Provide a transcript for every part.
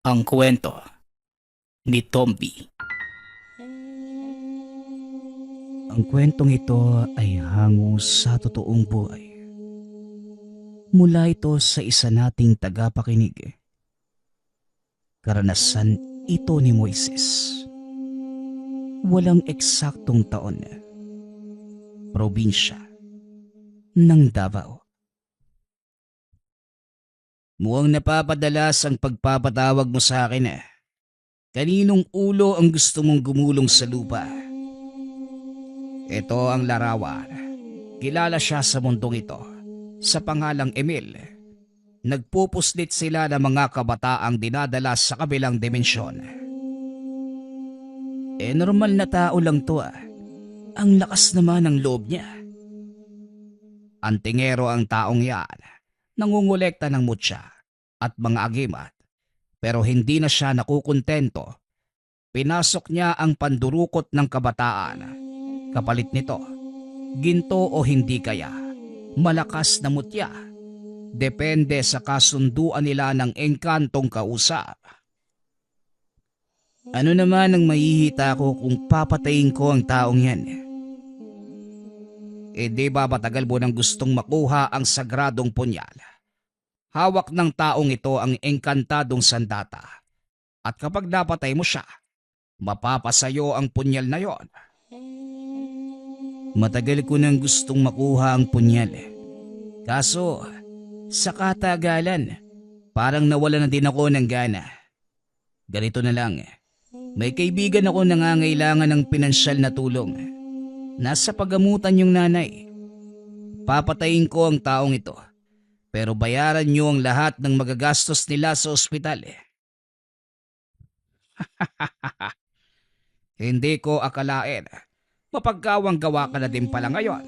Ang kwento ni Tomby. Ang kwentong ito ay hango sa totoong buhay. Mula ito sa isa nating tagapakinig. Karanasan ito ni Moises. Walang eksaktong taon. Probinsya ng Davao. Mukhang napapadalas ang pagpapatawag mo sa akin. Kaninong ulo ang gusto mong gumulong sa lupa? Ito ang larawan. Kilala siya sa mundong ito sa pangalang Emil. Nagpupuslit sila ng mga kabataang dinadala sa kabilang dimensyon. Normal na tao lang to. Ang lakas naman ng loob niya. Antingero ang taong yan. Nangungulekta ng mutya at mga agimat, pero hindi na siya nakukontento. Pinasok niya ang pandurukot ng kabataan. Kapalit nito, ginto o hindi kaya, malakas na mutya. Depende sa kasunduan nila ng engkantong kausap. Ano naman ang mahihita ko kung papatayin ko ang taong yan? Di ba matagal mo nang gustong makuha ang sagradong punyal? Hawak ng taong ito ang engkantadong sandata. At kapag napatay mo siya, mapapasayo ang punyal na yon. Matagal ko nang gustong makuha ang punyal. Kaso, sa katagalan, parang nawala na din ako ng gana. Ganito na lang, may kaibigan ako nangangailangan ng pinansyal na tulong. Nasa pagamutan yung nanay. Papatayin ko ang taong ito. Pero bayaran niyo ang lahat ng magagastos nila sa ospital. Hindi ko akalain. Mapagkawang gawa ka na din pala ngayon.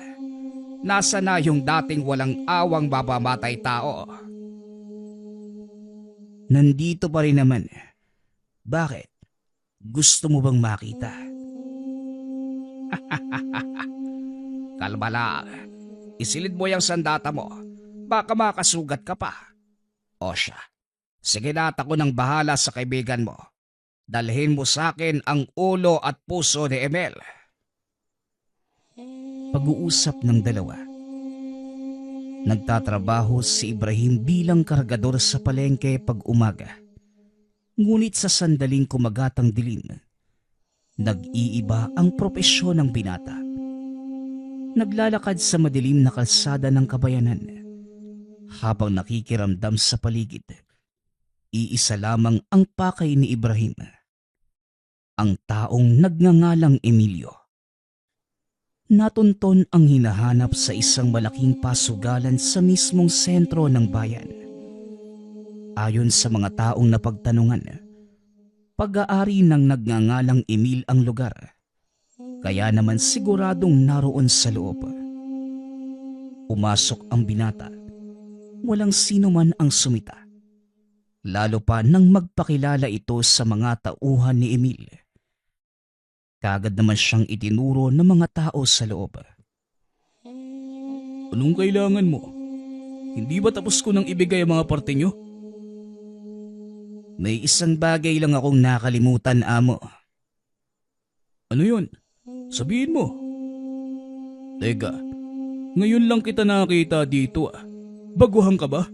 Nasa na yung dating walang awang babamatay tao? Nandito pa rin naman. Bakit? Gusto mo bang makita? Kalma lang. Isilid mo yung sandata mo. Baka makasugat ka pa. O siya, sige na at ako nang bahala sa kaibigan mo. Dalhin mo sa akin ang ulo at puso ni Emil. Pag-uusap ng dalawa. Nagtatrabaho si Ibrahim bilang kargador sa palengke pag umaga. Ngunit sa sandaling kumagatang dilim, nag-iiba ang propesyon ng binata. Naglalakad sa madilim na kalsada ng kabayanan. Habang nakikiramdam sa paligid, iisa lamang ang pakay ni Ibrahim. Ang taong nagngangalang Emilio. Natunton ang hinahanap sa isang malaking pasugalan sa mismong sentro ng bayan. Ayon sa mga taong napagtanungan, pag-aari ng nagngangalang Emil ang lugar. Kaya naman siguradong naroon sa loob. Pumasok ang binata. Walang sino man ang sumita. Lalo pa nang magpakilala ito sa mga tauhan ni Emil. Kaagad naman siyang itinuro ng mga tao sa loob. Anong kailangan mo? Hindi ba tapos ko nang ibigay ang mga parte nyo? May isang bagay lang akong nakalimutan, amo. Ano yun? Sabihin mo. Teka, ngayon lang kita nakita dito . Baguhan ka ba?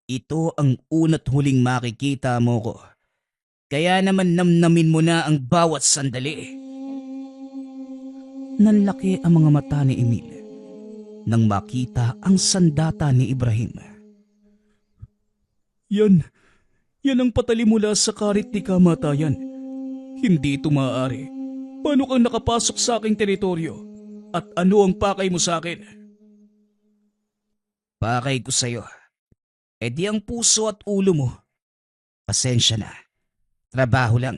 Ito ang una't huling makikita mo ko. Kaya naman namnamin mo na ang bawat sandali. Nanlaki ang mga mata ni Emil nang makita ang sandata ni Ibrahim. Yan ang patali mula sa karit ni kamatayan. Hindi ito maaari. Paano kang nakapasok sa aking teritoryo? At ano ang pakay mo sa akin? Pakay ko sa'yo. Di ang puso at ulo mo. Pasensya na. Trabaho lang.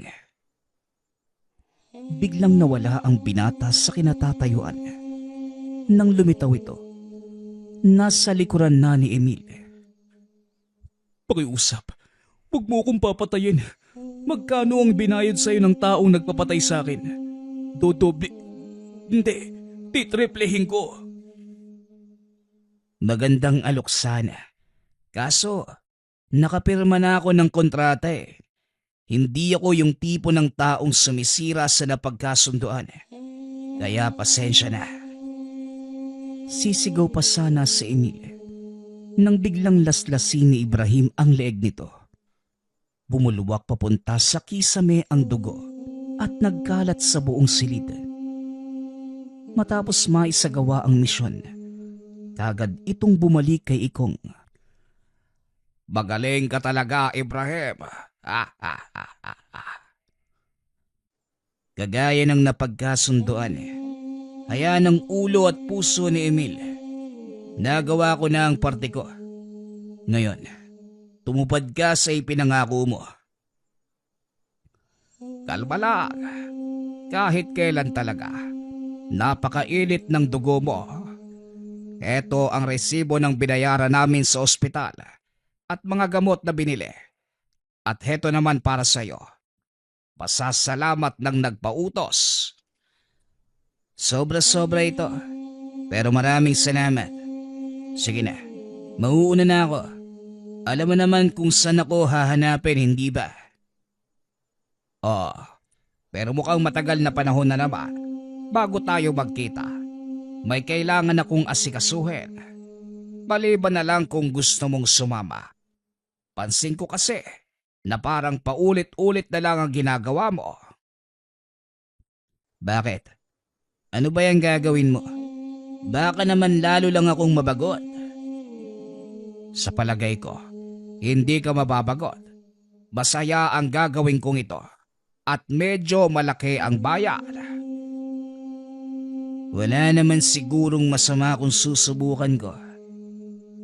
Biglang nawala ang binata sa kinatatayuan. Nang lumitaw ito, nasa likuran na ni Emil. Pakiusap. Huwag mo akong papatayin. Magkano ang binayad sa'yo ng taong nagpapatay sa akin? Dodoble. Hindi. Titriplehin ko. Magandang alok sana. Kaso, nakapirma na ako ng kontrata eh. Hindi ako yung tipo ng taong sumisira sa napagkasunduan. Kaya pasensya na. Sisigaw pa sana si Emil nang biglang laslasin ni Ibrahim ang leeg nito. Bumuluwak papunta sa kisame ang dugo at nagkalat sa buong silid. Matapos maisagawa ang misyon, kagad itong bumalik kay Ikong. Magaling ka talaga, Ibrahim. Kagaya ng napagkasunduan, kaya ng ulo at puso ni Emil, nagawa ko na ang parte ko. Ngayon, tumupad ka sa ipinangako mo. Kalma lang. Kahit kailan talaga, napakainit ng dugo mo. Ito ang resibo ng binayaran namin sa ospital at mga gamot na binili. At heto naman para sa'yo. Pasasalamat ng nagpautos. Sobra-sobra ito. Pero maraming salamat. Sige na, mauuna na ako. Alam mo naman kung saan ako hahanapin, hindi ba? Oo, pero mukhang matagal na panahon na naman bago tayo magkita. May kailangan akong asikasuhin. Maliban na lang kung gusto mong sumama. Pansin ko kasi na parang paulit-ulit na lang ang ginagawa mo. Bakit? Ano ba yung gagawin mo? Baka naman lalo lang akong mabagot. Sa palagay ko, hindi ka mababagot. Masaya ang gagawin kong ito at medyo malaki ang bayad. Wala naman sigurong masama kung susubukan ko.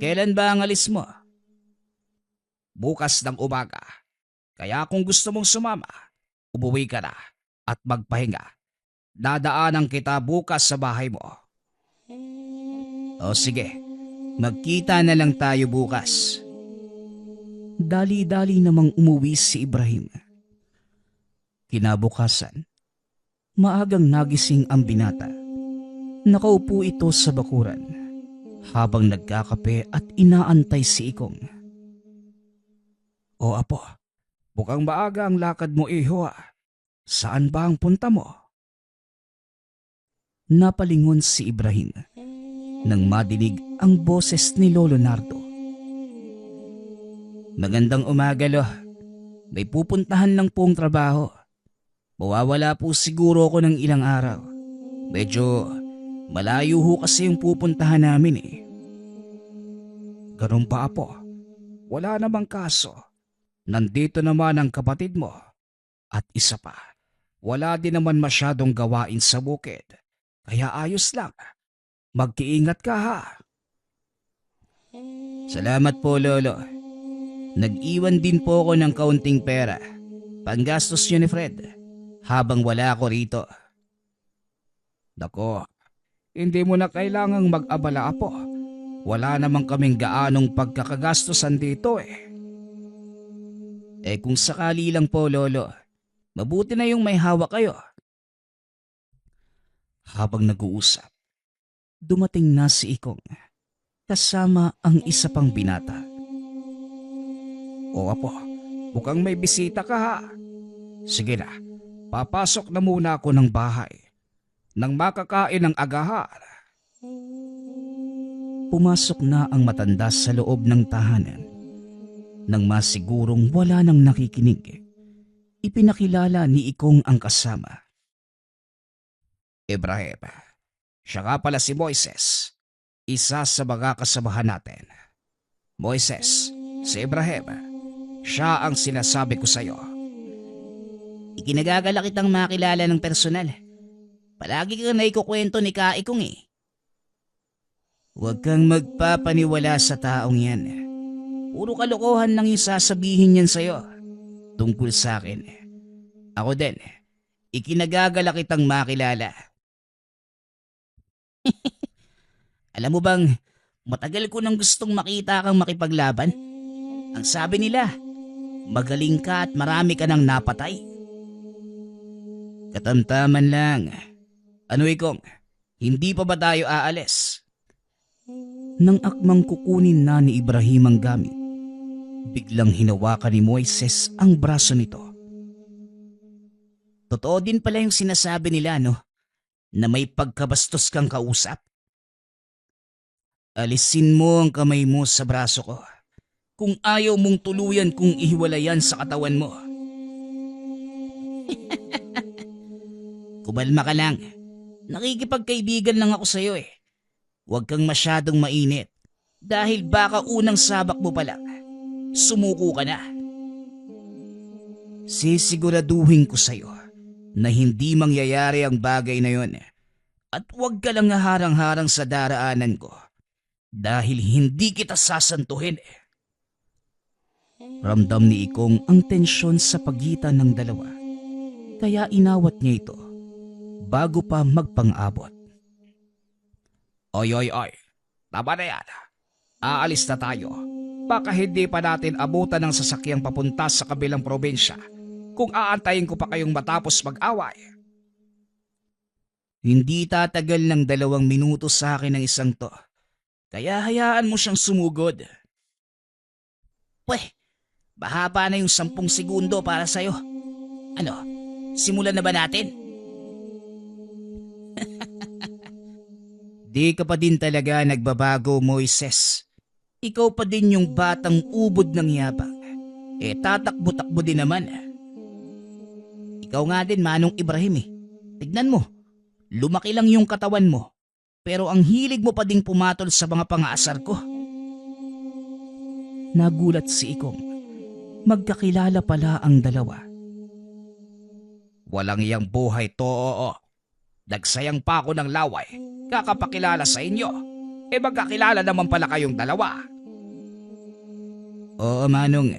Kailan ba ang alis mo? Bukas ng umaga. Kaya kung gusto mong sumama, umuwi ka na at magpahinga. Dadaanan kita bukas sa bahay mo. O sige, magkita na lang tayo bukas. Dali-dali namang umuwi si Ibrahim. Kinabukasan, maagang nagising ang binata. Nakaupo ito sa bakuran habang nagkakape at inaantay si Ikong. O apo, mukhang maaga ang lakad mo, iho. Saan ba ang punta mo? Napalingon si Ibrahim nang madinig ang boses ni Lolo Nardo. Magandang umaga, Lo. May pupuntahan lang pong trabaho. Mawawala po siguro ako ng ilang araw. Medyo malayo ho kasi yung pupuntahan namin eh. Ganun pa, apo. Wala namang kaso. Nandito naman ang kapatid mo. At isa pa, wala din naman masyadong gawain sa bukid. Kaya ayos lang. Magkiingat ka, ha. Salamat po, Lolo. Nag-iwan din po ako ng kaunting pera. Panggastos niyo ni Fred habang wala ako rito. Nako, hindi mo na kailangang mag-abala, apo. Wala namang kaming gaanong pagkakagastosan dito eh. Eh kung sakali lang po, Lolo, mabuti na yung may hawak kayo. Habang nag-uusap, dumating na si Ikong kasama ang isa pang binata. O apo, mukhang may bisita ka, ha. Sige na, papasok na muna ako ng bahay nang makakain ng agahan. Pumasok na ang matanda sa loob ng tahanan. Nang masigurong wala nang nakikinig, ipinakilala ni Ikong ang kasama. Ibrahim, siya nga pala si Moises, isa sa mga kasamahan natin. Moises, si Ibrahim, siya ang sinasabi ko sa'yo. Ikinagagala kitang makilala ng personal. Palagi kang naikukwento ni Kaikong eh. Huwag kang magpapaniwala sa taong yan. Puro kalokohan lang yung sasabihin niyan sa'yo. Tungkol sa akin. Ako din, ikinagagala kitang makilala. Alam mo bang, matagal ko nang gustong makita kang makipaglaban. Ang sabi nila, magaling ka at marami ka nang napatay. Katamtaman lang. Ano, Ikong, hindi pa ba tayo aalis? Nang akmang kukunin na ni Ibrahim ang gamit, Biglang hinawakan ni Moises ang braso nito. Totoo din pala yung sinasabi nila, no? Na may pagkabastos kang kausap. Alisin mo ang kamay mo sa braso ko. Kung ayaw mong tuluyan kung ihiwalayan sa katawan mo. Kumalma ka lang. Nakikipagkaibigan lang ako sa'yo eh. Huwag kang masyadong mainit. Dahil baka unang sabak mo pa lang, sumuko ka na. Sisiguraduhin ko sa'yo na hindi mangyayari ang bagay na yon. At huwag ka lang harang-harang sa daraanan ko. Dahil hindi kita sasantuhin eh. Ramdam ni Ikong ang tensyon sa pagitan ng dalawa. Kaya inawat niya ito bago pa magpang-abot. Oy. Tama na yan. Aalis na tayo. Baka hindi pa natin abutan ng sasakyang papunta sa kabilang probinsya kung aantayin ko pa kayong matapos mag-away. Hindi tatagal ng 2 minuto sa akin ng isang to. Kaya hayaan mo siyang sumugod. Pweh, mahaba na yung 10 segundo para sa'yo. Ano, simulan na ba natin? Di ka pa din talaga nagbabago, Moises. Ikaw pa din yung batang ubod ng yabang. Tatakbo-takbo din naman. Ikaw nga din, Manong Ibrahim eh. Tignan mo, lumaki lang yung katawan mo. Pero ang hilig mo pa ding pumatol sa mga pangaasar ko. Nagulat si Ikong. Magkakilala pala ang dalawa. Walang iyang buhay to, oo. Nagsayang pa ako ng laway. Kakapakilala sa inyo. Magkakilala naman pala kayong dalawa. Oo, Manong.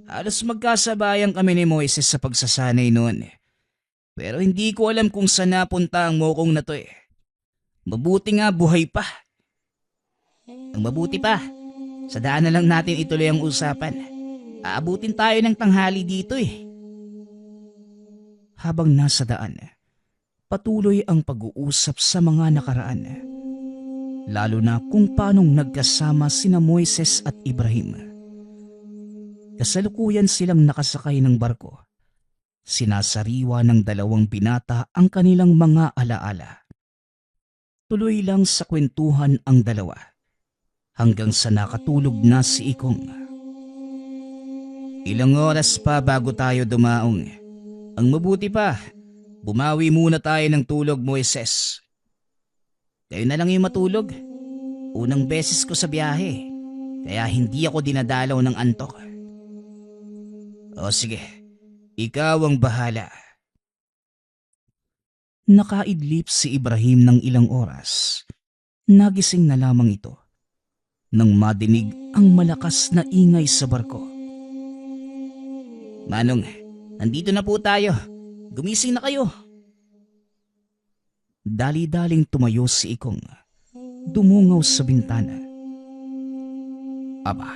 Halos magkasabayan kami ni Moises sa pagsasanay noon. Pero hindi ko alam kung saan napunta ang mokong na to eh. Mabuti nga buhay pa. Ang mabuti pa, sa daan na lang natin ituloy ang usapan. Aabutin tayo ng tanghali dito eh. Habang nasa daan, patuloy ang pag-uusap sa mga nakaraan. Lalo na kung paanong nagkasama sina Moises at Ibrahim. Kasalukuyan silang nakasakay ng barko. Sinasariwa ng 2 binata ang kanilang mga alaala. Tuloy lang sa kwentuhan ang dalawa hanggang sa nakatulog na si Ikong. Ilang oras pa bago tayo dumaong. Ang mabuti pa, bumawi muna tayo ng tulog, Moises. Kayo na lang yung matulog. Unang beses ko sa biyahe, kaya hindi ako dinadalaw ng antok. O sige, ikaw ang bahala. Nakaidlip si Ibrahim ng ilang oras. Nagising na lamang ito nang madinig ang malakas na ingay sa barko. Manong, nandito na po tayo. Gumising na kayo. Dali-daling tumayo si Ikong. Dumungaw sa bintana. Aba,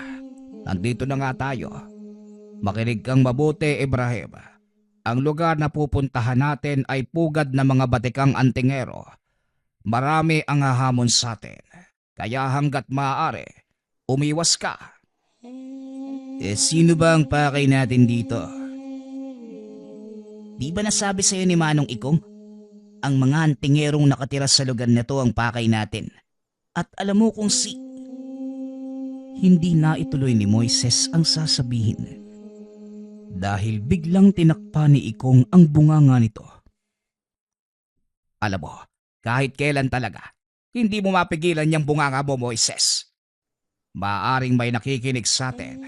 nandito na nga tayo. Makinig kang mabuti, Ibrahim. Ang lugar na pupuntahan natin ay pugad na mga batikang antingero. Marami ang hahamon sa atin. Kaya hanggat maaari, umiwas ka. Sino ba ang pakay natin dito? Di ba nasabi sa'yo ni Manong Ikong? Ang mga antingerong nakatira sa lugar na to ang pakay natin. At alam mo kung Hindi na ituloy ni Moises ang sasabihin. Dahil biglang tinakpa ni Ikong ang bunganga nito. Alam mo, kahit kailan talaga, hindi mo mapigilan niyang bunganga mo, Moises. Maaring may nakikinig sa atin.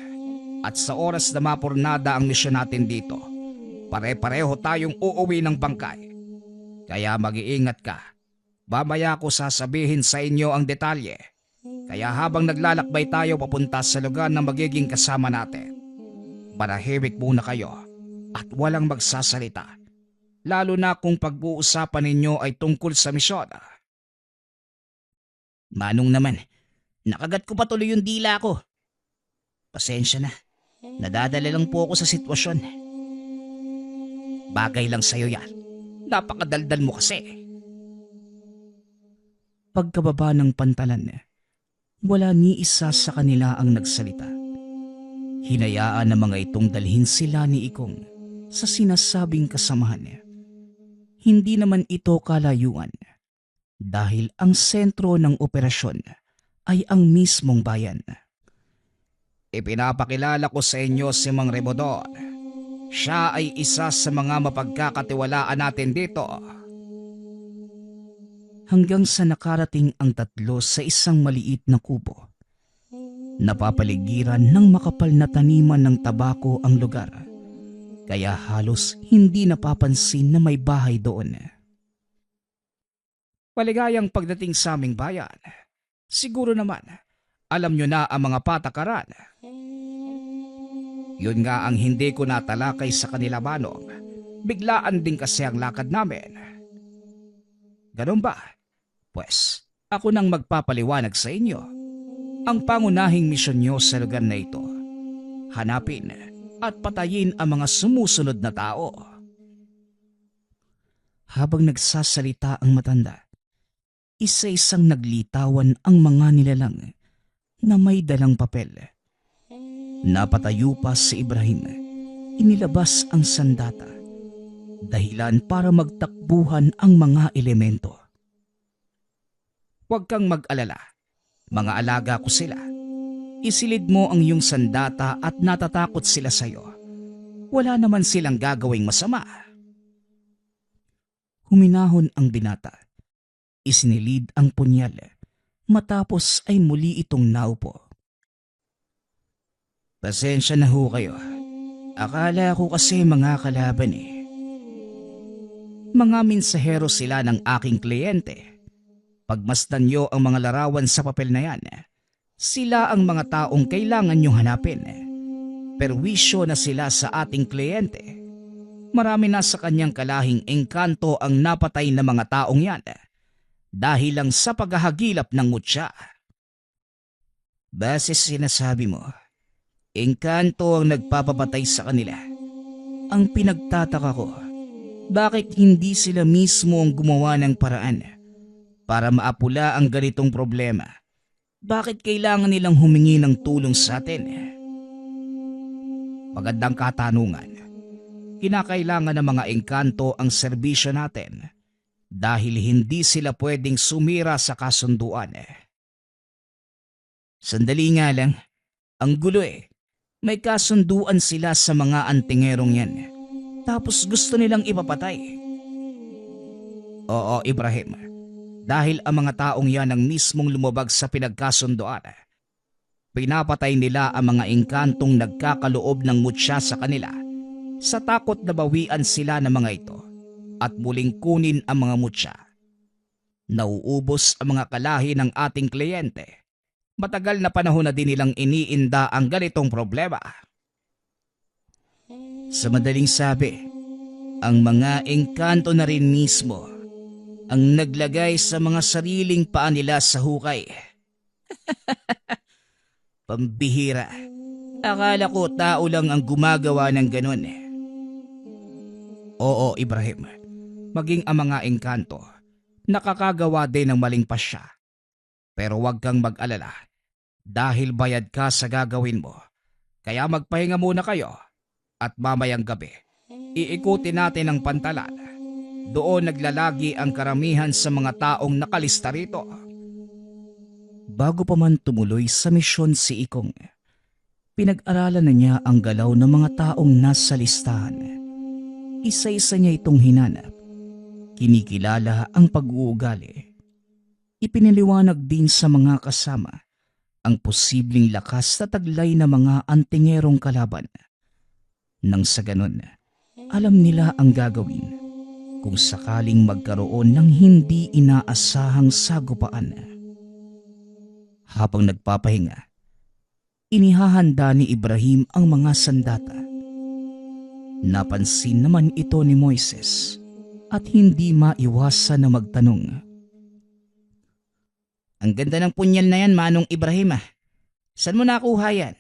At sa oras na mapurnada ang misyon natin dito, pare-pareho tayong uuwi ng bangkay. Kaya mag-iingat ka. Mamaya ko sasabihin sa inyo ang detalye. Kaya habang naglalakbay tayo papunta sa lugar na magiging kasama natin, manahimik muna kayo at walang magsasalita. Lalo na kung pag-uusapan ninyo ay tungkol sa misyon. Manong naman, nakagat ko pa tuloy yung dila ko. Pasensya na, nadadala lang po ako sa sitwasyon. Bagay lang sa'yo yan, napakadaldal mo kasi. Pagkababa ng pantalan, wala ni isa sa kanila ang nagsalita. Hinayaan ng mga itong dalhin sila ni Ikong sa sinasabing kasamahan. Hindi naman ito kalayuan dahil ang sentro ng operasyon ay ang mismong bayan. Ipinapakilala ko sa inyo si Mang Remodor. Siya ay isa sa mga mapagkakatiwalaan natin dito. Hanggang sa nakarating ang tatlo sa isang maliit na kubo. Napapaligiran ng makapal na taniman ng tabako ang lugar, kaya halos hindi napapansin na may bahay doon. Paligayang pagdating sa aming bayan. Siguro naman, alam nyo na ang mga patakaran. Yun nga ang hindi ko natalakay sa kanila, Manong. Biglaan din kasi ang lakad namin. Ganun ba? Pues, ako nang magpapaliwanag sa inyo. Ang pangunahing misyon nyo sa lugar na ito, hanapin at patayin ang mga sumusunod na tao. Habang nagsasalita ang matanda, isa-isang naglitawan ang mga nilalang na may dalang papel. Napatayo pa si Ibrahim, inilabas ang sandata, dahilan para magtakbuhan ang mga elemento. Huwag kang mag-alala. Mga alaga ko sila. Isilid mo ang iyong sandata at natatakot sila sa iyo. Wala naman silang gagawing masama. Huminahon ang binata. Isinilid ang punyal. Matapos ay muli itong naupo. Pasensya na ho kayo. Akala ko kasi mga kalaban eh. Mga mensahero sila ng aking kliyente. Pagmasdan nyo ang mga larawan sa papel na yan, sila ang mga taong kailangan nyo hanapin. Perwisyo na sila sa ating kliyente. Marami na sa kanyang kalahing engkanto ang napatay na mga taong yan dahil lang sa paghahagilap ng mutya. Base sa sinasabi mo, engkanto ang nagpapapatay sa kanila. Ang pinagtataka ko, bakit hindi sila mismo ang gumawa ng paraan para maapula ang ganitong problema? Bakit kailangan nilang humingi ng tulong sa atin? Magandang katanungan. Kinakailangan ng mga engkanto ang serbisyo natin dahil hindi sila pwedeng sumira sa kasunduan. Sandali nga lang, ang gulo eh. May kasunduan sila sa mga antingerong yan. Tapos gusto nilang ipapatay. Oo, Ibrahim. Dahil ang mga taong yan ang mismong lumabag sa pinagkasundoan. Pinapatay nila ang mga engkantong nagkakaloob ng mutya sa kanila sa takot na bawian sila ng mga ito at muling kunin ang mga mutya. Nauubos ang mga kalahi ng ating kliyente. Matagal na panahon na din nilang iniinda ang ganitong problema. Sa madaling sabi, ang mga engkanto na rin mismo ang naglagay sa mga sariling paa nila sa hukay. Pambihira. Akala ko tao lang ang gumagawa ng ganun. Oo, Ibrahim. Maging ang mga engkanto, nakakagawa din ng maling pasya. Pero huwag kang mag-alala dahil bayad ka sa gagawin mo. Kaya magpahinga muna kayo at mamayang gabi, iikutin natin ang pantalan. Doon naglalagi ang karamihan sa mga taong nakalista rito. Bago pa man tumuloy sa misyon si Ikong, pinag-aralan na niya ang galaw ng mga taong nasa listahan. Isa-isa niya itong hinanap. Kinikilala ang pag-uugali. Ipiniliwanag din sa mga kasama ang posibleng lakas na taglay ng mga antingerong kalaban. Nang sa ganun, alam nila ang gagawin kung sakaling magkaroon ng hindi inaasahang sagupaan. Habang nagpapahinga, inihahanda ni Ibrahim ang mga sandata. Napansin naman ito ni Moises at hindi maiwasan na magtanong. Ang ganda ng punyal na yan, Manong Ibrahim ah. Saan mo nakuha yan?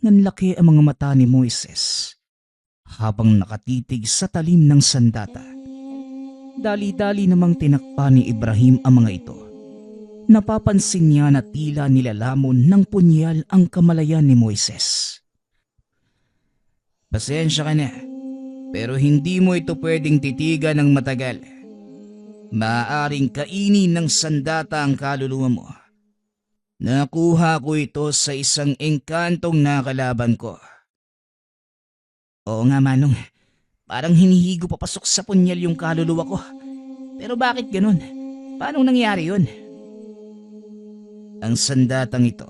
Nanlaki ang mga mata ni Moises habang nakatitig sa talim ng sandata. Dali-dali namang tinakpa ni Ibrahim ang mga ito. Napapansin niya na tila nilalamon ng punyal ang kamalayan ni Moises. Pasensya ka na, pero hindi mo ito pwedeng titigan ng matagal. Maaaring kainin ng sandata ang kaluluwa mo. Nakuha ko ito sa isang engkantong nakalaban ko. Oo nga Manong, parang hinihigo papasok sa punyal yung kaluluwa ko. Pero bakit ganun? Paano nangyari yun? Ang sandatang ito,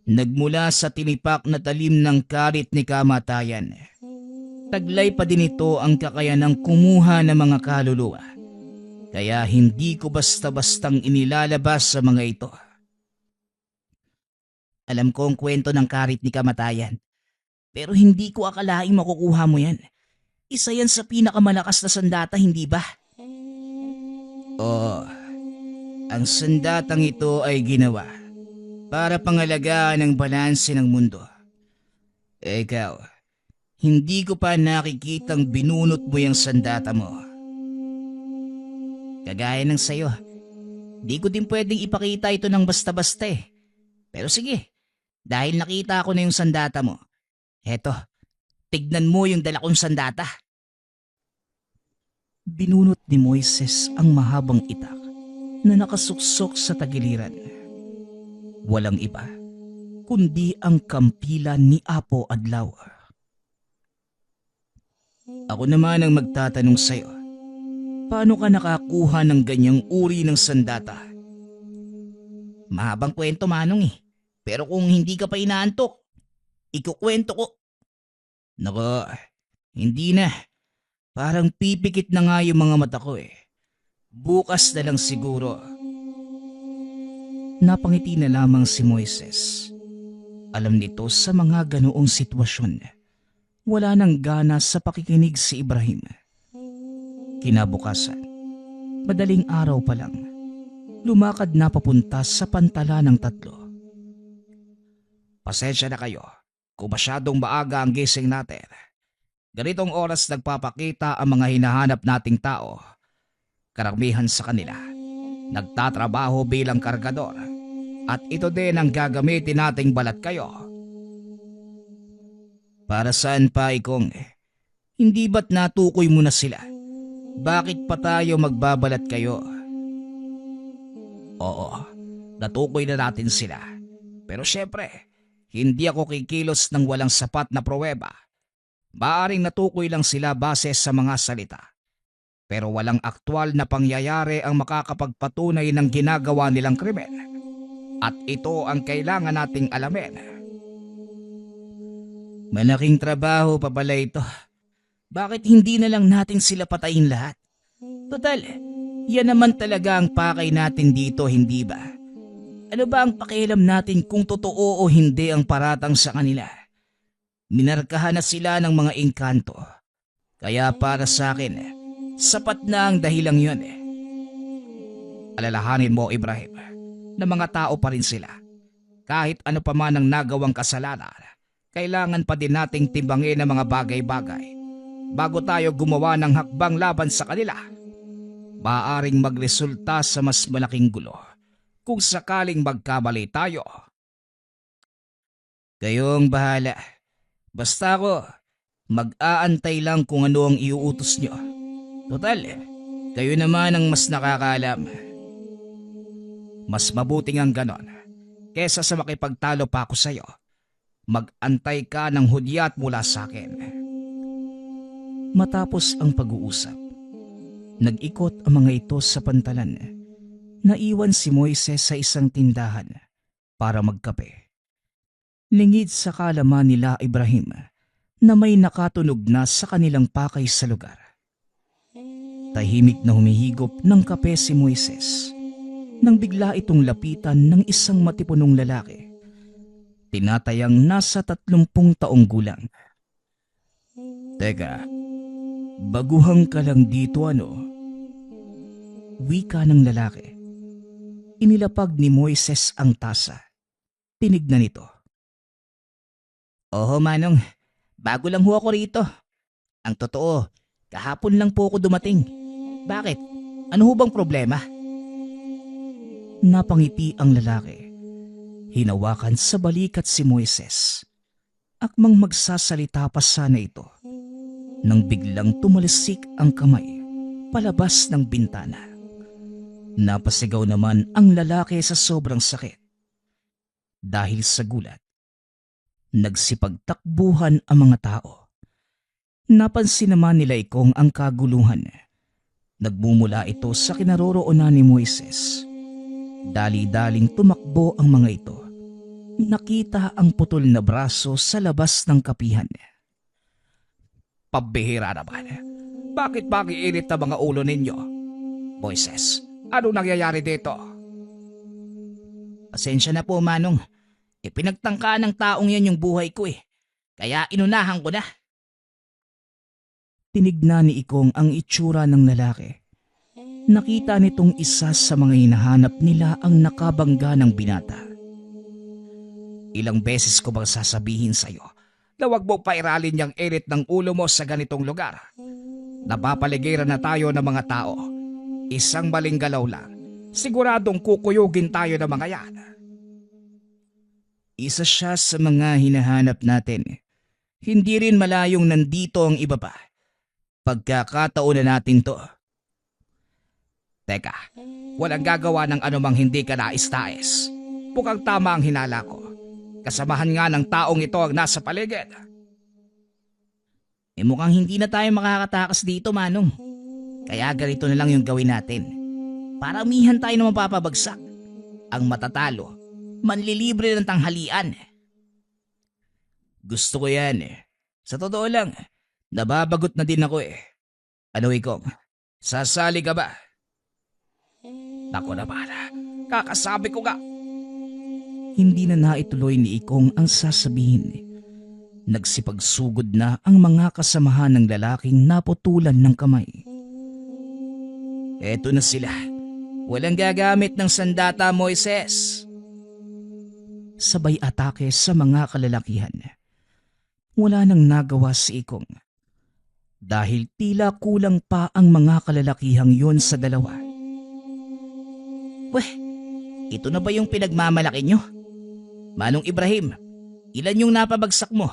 nagmula sa tinipak na talim ng karit ni kamatayan. Taglay pa din ito ang kakayanang kumuha ng mga kaluluwa. Kaya hindi ko basta-bastang inilalabas sa mga ito. Alam ko ang kwento ng karit ni kamatayan. Pero hindi ko akalaing makukuha mo yan. Isa yan sa pinakamalakas na sandata, hindi ba? Oo. Ang sandatang ito ay ginawa para pangalagaan ang balanse ng mundo. Ikaw, hindi ko pa nakikitang binunot mo yung sandata mo. Kagaya ng sayo, di ko din pwedeng ipakita ito ng basta-basta eh. Pero sige, dahil nakita ko na yung sandata mo, heto, tignan mo yung dala kong sandata. Binunot ni Moises ang mahabang itak na nakasuksok sa tagiliran. Walang iba, kundi ang kampilan ni Apo Adlaw. Ako naman ang magtatanong sa'yo, paano ka nakakuha ng ganyang uri ng sandata? Mahabang kwento Manong eh, pero kung hindi ka pa inaantok, ikukwento ko. Nako, hindi na. Parang pipikit na nga yung mga mata ko eh. Bukas na lang siguro. Napangiti na lamang si Moises. Alam nito sa mga ganoong sitwasyon, wala nang gana sa pakikinig si Ibrahim. Kinabukasan, madaling araw pa lang, lumakad na papunta sa pantala ng tatlo. Pasensya na kayo kung masyadong maaga ang gising natin. Ganitong oras nagpapakita ang mga hinahanap nating tao. Karamihan sa kanila, nagtatrabaho bilang kargador at ito din ang gagamitin nating balat kayo. Para saan pa Ikong? Hindi ba't natukoy mo na sila? Bakit pa tayo magbabalat kayo? Oo, natukoy na natin sila. Pero syempre, hindi ako kikilos ng walang sapat na pruweba. Maaring natukoy lang sila base sa mga salita. Pero walang aktwal na pangyayari ang makakapagpatunay ng ginagawa nilang krimen. At ito ang kailangan nating alamin. Malaking trabaho pa pala ito. Bakit hindi na lang natin sila patayin lahat? Total, yan naman talaga ang pakay natin dito, hindi ba? Ano ba ang pakialam natin kung totoo o hindi ang paratang sa kanila? Minarkahan na sila ng mga engkanto. Kaya para sa akin, sapat na ang dahilang yun eh. Alalahanin mo Ibrahim, na mga tao pa rin sila. Kahit ano pa man ang nagawang kasalanan, kailangan pa din nating timbangin ang mga bagay-bagay bago tayo gumawa ng hakbang laban sa kanila. Maaring magresulta sa mas malaking gulo kung sakaling magkamali tayo. Kayong bahala. Basta ako, mag-aantay lang kung ano ang iuutos nyo. Total, kayo naman ang mas nakakaalam. Mas mabuting ang ganon, kesa sa makipagtalo pa ako sa'yo. Mag-antay ka ng hudyat mula sa akin. Matapos ang pag-uusap, nag-ikot ang mga ito sa pantalan. Naiwan si Moises sa isang tindahan para magkape. Lingid sa kalaman nila Ibrahim na may nakatunog na sa kanilang pakay sa lugar. Tahimik na humihigop ng kape si Moises nang bigla itong lapitan ng isang matipunong lalaki. Tinatayang nasa 30 taong gulang. Teka, baguhang ka lang dito ano? Wika ng lalaki. Inilapag ni Moises ang tasa. Tinignan ito. Oho Manong, bago lang ho ako rito. Ang totoo, kahapon lang po ako dumating. Bakit? Ano ho bang problema? Napangiti ang lalaki. Hinawakan sa balikat si Moises. Akmang magsasalita pa sana ito nang biglang tumalsik ang kamay palabas ng bintana. Napasigaw naman ang lalaki sa sobrang sakit. Dahil sa gulat, nagsipagtakbuhan ang mga tao. Napansin naman nila Ikong ang kaguluhan. Nagmumula ito sa kinaroroonan ni Moises. Dali-daling tumakbo ang mga ito. Nakita ang putol na braso sa labas ng kapihan. Pambihira naman. Bakit magiinit na mga ulo ninyo? Moises, ano nangyayari dito? Pasensya na po, Manong. Pinagtangkaan ng taong yan yung buhay ko Kaya inunahan ko na. Tinignan ni Ikong ang itsura ng lalaki. Nakita nitong isa sa mga hinahanap nila ang nakabangga ng binata. Ilang beses ko bang sasabihin sa'yo na huwag mo pairalin yung init ng ulo mo sa ganitong lugar? Napapaligiran na tayo ng mga tao. Isang maling galaw lang, siguradong kukuyugin tayo ng mga yan. Isa siya sa mga hinahanap natin. Hindi rin malayong nandito ang iba pa. Pagkakataon na natin to. Teka, walang gagawa ng anumang hindi ka nais-nais. Mukhang tama ang hinala ko. Kasamahan nga ng taong ito ang nasa paligid. Mukhang hindi na tayo makakatakas dito, Manong. Kaya ganito na lang yung gawin natin. Paramihan tayo na mapapabagsak. Ang matatalo, manlilibre ng tanghalian. Gusto ko yan Sa totoo lang, nababagot na din ako Ano Ikong, sasali ka ba? Ako naman, kakasabi ko nga. Hindi na naituloy ni Ikong ang sasabihin. Nagsipagsugod na ang mga kasamahan ng lalaking naputulan ng kamay. Eto na sila. Walang gagamit ng sandata, Moises. Sabay atake sa mga kalalakihan. Wala nang nagawa si Ikong. Dahil tila kulang pa ang mga kalalakihang yon sa dalawa. Weh, ito na ba yung pinagmamalaki nyo? Manong Ibrahim, ilan yung napabagsak mo?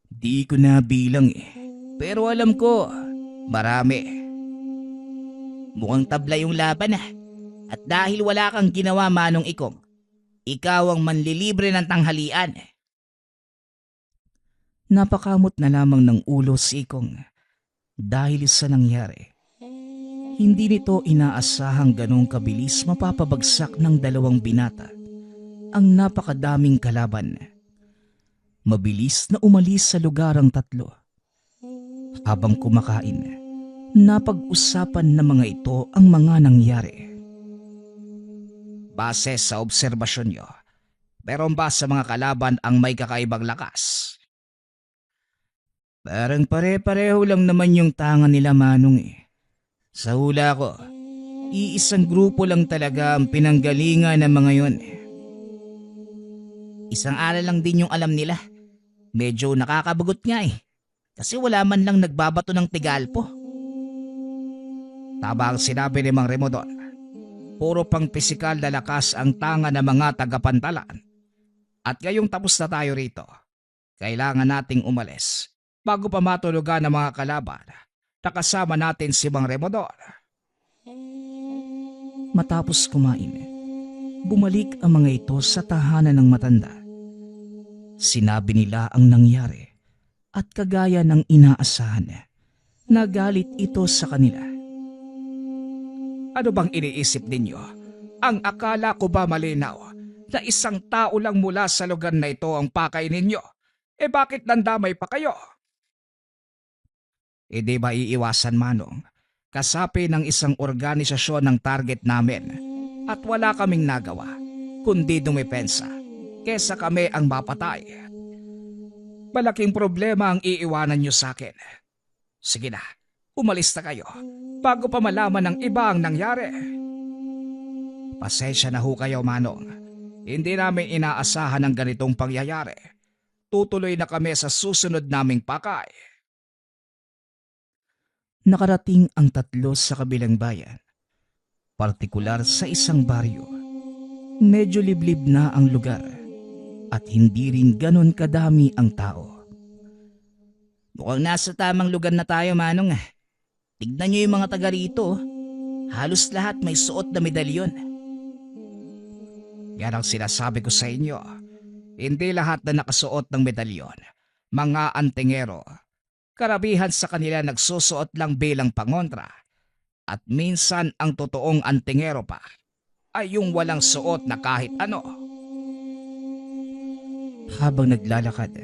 Di ko na bilang pero alam ko, marami. Mukhang tabla yung laban At dahil wala kang ginawa, Manong Ikong, ikaw ang manlilibre ng tanghalian. Napakamot na lamang ng ulo si Ikong dahil sa nangyari. Hindi nito inaasahang ganong kabilis mapapabagsak ng dalawang binata ang napakadaming kalaban. Mabilis na umalis sa lugar ang tatlo. Habang kumakain, napag-usapan ng mga ito ang mga nangyari. Base sa obserbasyon nyo, meron ba sa mga kalaban ang may kakaibang lakas? Parang pare-pareho lang naman yung tanga nila, Manong Sa hula ko, iisang grupo lang talaga ang pinanggalingan ng mga yon. Isang aral lang din yung alam nila. Medyo nakakabagot nga kasi wala man lang nagbabato ng tigalpo. Tama ang sinabi ni Mang Remo doon. Puro pang pisikal na lakas ang tanga ng mga tagapantalan. At ngayong tapos na tayo rito, kailangan nating umalis bago pa matulugan ng mga kalaban. Nakasama natin si Mang Remo doon. Matapos kumain, bumalik ang mga ito sa tahanan ng matanda. Sinabi nila ang nangyari at kagaya ng inaasahan, nagalit ito sa kanila. Ano bang iniisip ninyo? Ang akala ko ba malinaw na isang tao lang mula sa lugar na ito ang pakay ninyo? Bakit nandamay pa kayo? Di ba iiwasan, Manong? Kasapi ng isang organisasyon ng target namin at wala kaming nagawa kundi dumepensa kesa kami ang mapatay. Malaking problema ang iiwanan nyo sa akin. Sige na, umalis na kayo bago pa malaman ng iba ang nangyari. Pasensya na ho kayo, Manong. Hindi namin inaasahan ang ganitong pangyayari. Tutuloy na kami sa susunod naming pakay. Nakarating ang tatlo sa kabilang bayan. partikular sa isang baryo. Medyo liblib na ang lugar at hindi rin ganon kadami ang tao. Mukhang nasa tamang lugar na tayo, Manong. Tignan niyo yung mga taga rito. Halos lahat may suot na medalyon. Yan ang sinasabi ko sa inyo. Hindi lahat na nakasuot ng medalyon. Mga antingero. Karabihan sa kanila nagsusuot lang bilang pangontra. At minsan ang totoong antingero pa ay yung walang suot na kahit ano. Habang naglalakad,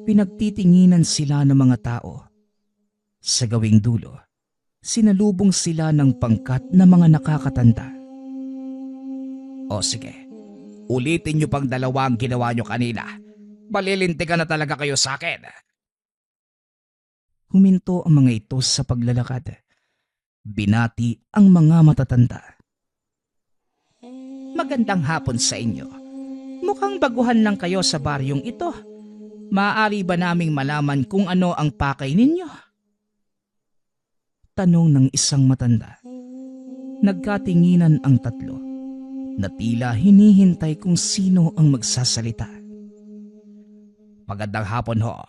pinagtitinginan sila ng mga tao. Sa gawing dulo, sinalubong sila ng pangkat na mga nakakatanda. O sige, ulitin nyo pang dalawa ang ginawa nyo kanina. Balilintikan na talaga kayo sa akin. Huminto ang mga ito sa paglalakad. Binati ang mga matatanda. Magandang hapon sa inyo. Mukhang baguhan lang kayo sa baryong ito. Maaari ba naming malaman kung ano ang pakay ninyo? Tanong ng isang matanda. Nagkatinginan ang tatlo na tila hinihintay kung sino ang magsasalita. Magandang hapon ho.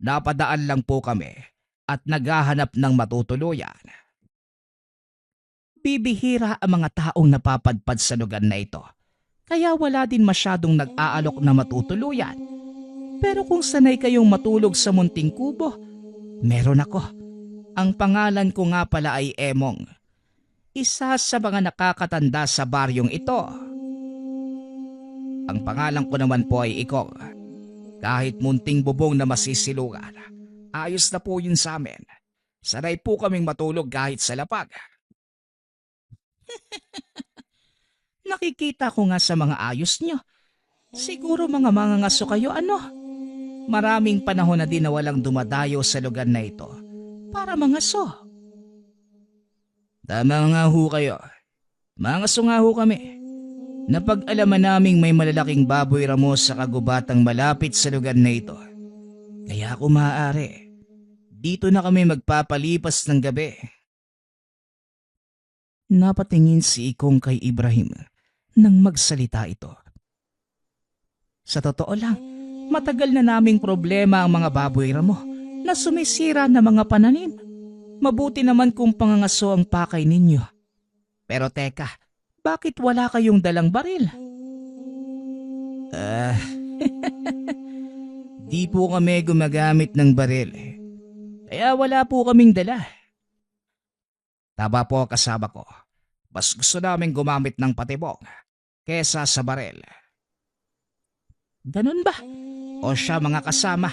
Napadaan lang po kami at naghahanap ng matutuluyan. Bibihira ang mga taong napapadpad sa lugar na ito, kaya wala din masyadong nag-aalok na matutuluyan. Pero kung sanay kayong matulog sa munting kubo, meron ako. Ang pangalan ko nga pala ay Emong. Isa sa mga nakakatanda sa baryong ito. Ang pangalan ko naman po ay Ikong. Kahit munting bubong na masisilugan, ayos na po yun sa amin. Sanay po kaming matulog kahit sa lapag. Nakikita ko nga sa mga ayos nyo. Siguro mga mangangaso kayo ano? Maraming panahon na din na walang dumadayo sa lugar na ito para mangaso. Tama nga ho kayo. Mangaso nga ho kami. Napag-alaman naming may malalaking baboy ramo sa kagubatang malapit sa lugar na ito. Kaya kung maaari, dito na kami magpapalipas ng gabi. Napatingin si Ikong kay Ibrahim nang magsalita ito. Sa totoo lang, matagal na naming problema ang mga baboy ramo na sumisira na mga pananim. Mabuti naman kung pangangaso ang pakay ninyo. Pero teka, bakit wala kayong dalang baril? Di po kami gumagamit ng baril. Kaya wala po kaming dala. Taba po kasama ko. Mas gusto namin gumamit ng patibong kesa sa baril. Ganun ba? O siya mga kasama,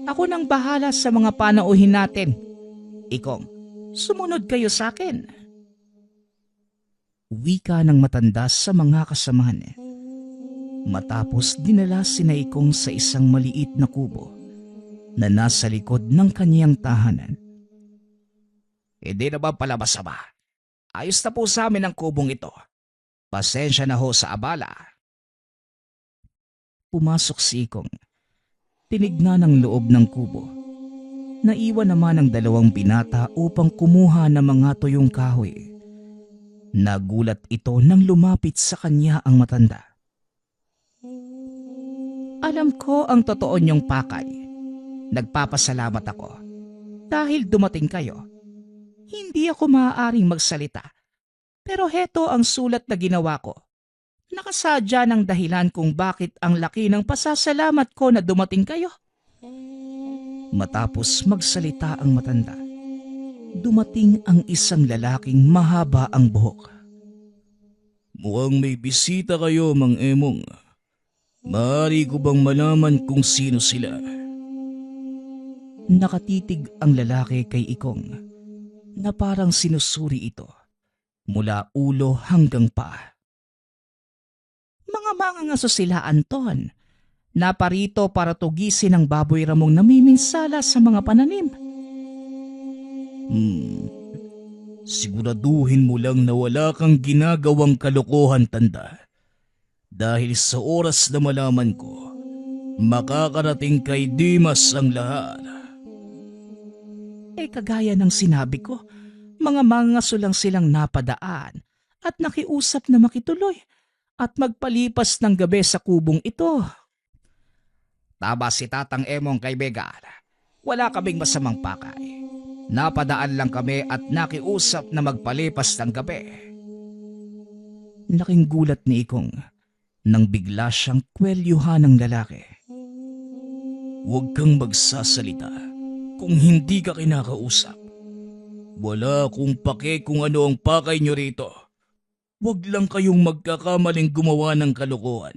ako nang bahala sa mga panauhin natin. Ikong, sumunod kayo sa akin. Wika ng matanda sa mga kasamahan. Matapos dinala sina Ikong sa isang maliit na kubo na nasa likod ng kaniyang tahanan. Hindi na ba pala masama? Ayos na po sa amin ang kubong ito. Pasensya na ho sa abala. Pumasok si Ikong. Tinignan ang loob ng kubo. Naiwan naman ang dalawang binata upang kumuha ng mga tuyong kahoy. Nagulat ito nang lumapit sa kanya ang matanda. Alam ko ang totoo niyong pakay. Nagpapasalamat ako. Dahil dumating kayo. Hindi ako maaaring magsalita. Pero heto ang sulat na ginawa ko. Nakasadya ng dahilan kung bakit ang laki ng pasasalamat ko na dumating kayo. Matapos magsalita ang matanda, dumating ang isang lalaking mahaba ang buhok. Mukhang may bisita kayo, Mang Emong. Maaari ko bang malaman kung sino sila? Nakatitig ang lalaki kay Ikong na parang sinusuri ito mula ulo hanggang paa. Mga mangangaso sila, Anton. Naparito para tugisin ang baboy ramong namiminsala sa mga pananim. Siguraduhin mo lang na wala kang ginagawang kalokohan, tanda. Dahil sa oras na malaman ko, makakarating kay Dimas ang lahat. Kagaya ng sinabi ko, mga mangangaso lang silang napadaan at nakiusap na makituloy at magpalipas ng gabi sa kubong ito. Tama si Tatang Emong kaibigan. Wala kaming masamang pakay. Napadaan lang kami at nakiusap na magpalipas ng gabi. Laking gulat ni Ikong nang bigla siyang kwelyuhan ng lalaki. Huwag kang magsasalita kung hindi ka kinakausap. Wala akong pake kung ano ang pakay nyo rito. Huwag lang kayong magkakamaling gumawa ng kalokohan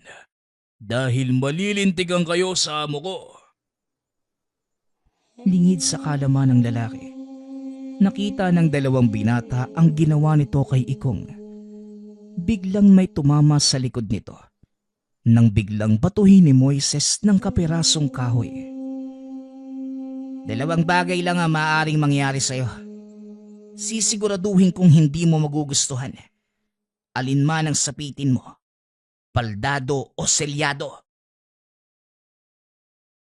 dahil malilintigan kayo sa amo ko. Lingid sa kalaman ng lalaki. Nakita ng dalawang binata ang ginawa nito kay Ikong. Biglang may tumama sa likod nito nang biglang batuhin ni Moises ng kapirasong kahoy. Dalawang bagay lang ang maaaring mangyari sa'yo. Sisiguraduhin kong hindi mo magugustuhan. Alinman ang sapitin mo, paldado o selyado.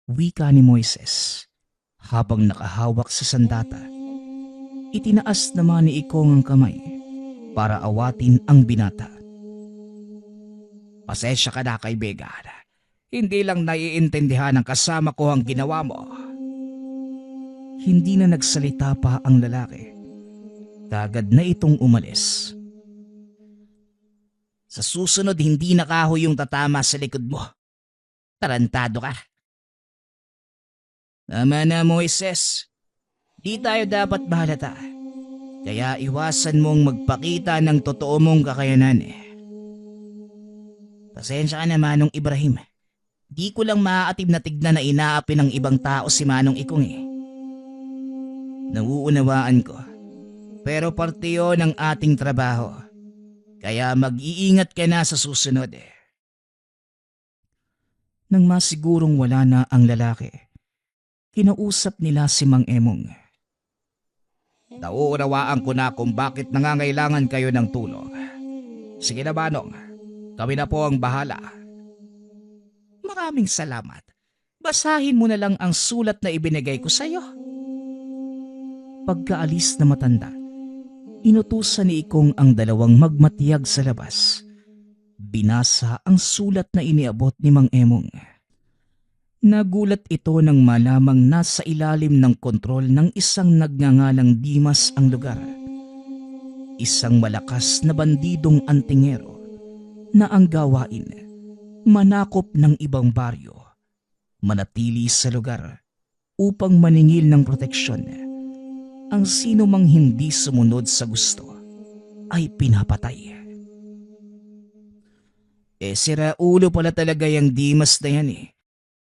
Wika ni Moises habang nakahawak sa sandata. Itinaas naman ni Ikong ang kamay para awatin ang binata. Pasensya ka na kaibigan. Hindi lang naiintindihan ng kasama ko ang ginawa mo. Hindi na nagsalita pa ang lalaki. Kagad na itong umalis. Sa susunod hindi na kahoy yung tatama sa likod mo. Tarantado ka. Tama na Moises. Di tayo dapat mahalata. Kaya iwasan mong magpakita ng totoo mong kakayanan. Pasensya ka na Manong Ibrahim. Di ko lang maaatim na tignan na inaapi ng ibang tao si Manong Ikong Nauunawaan ko. Pero parte yun ng ating trabaho. Kaya mag-iingat ka na sa susunod. Nang masigurong wala na ang lalaki, kinausap nila si Mang Emong. Nauunawaan ko na kung bakit nangangailangan kayo ng tulong. Sige na Manong, kami na po ang bahala. Maraming salamat. Basahin mo na lang ang sulat na ibinigay ko sa iyo. Pagkaalis na matanda, inutusan ni Ikong ang dalawang magmatiyag sa labas. Binasa ang sulat na iniabot ni Mang Emong. Nagulat ito nang malamang nasa ilalim ng kontrol ng isang nagngangalang Dimas ang lugar. Isang malakas na bandidong antingero na ang gawain, manakop ng ibang baryo, manatili sa lugar upang maningil ng proteksyon. Ang sino mang hindi sumunod sa gusto ay pinapatay. Sira ulo pala talaga yung Dimas na yan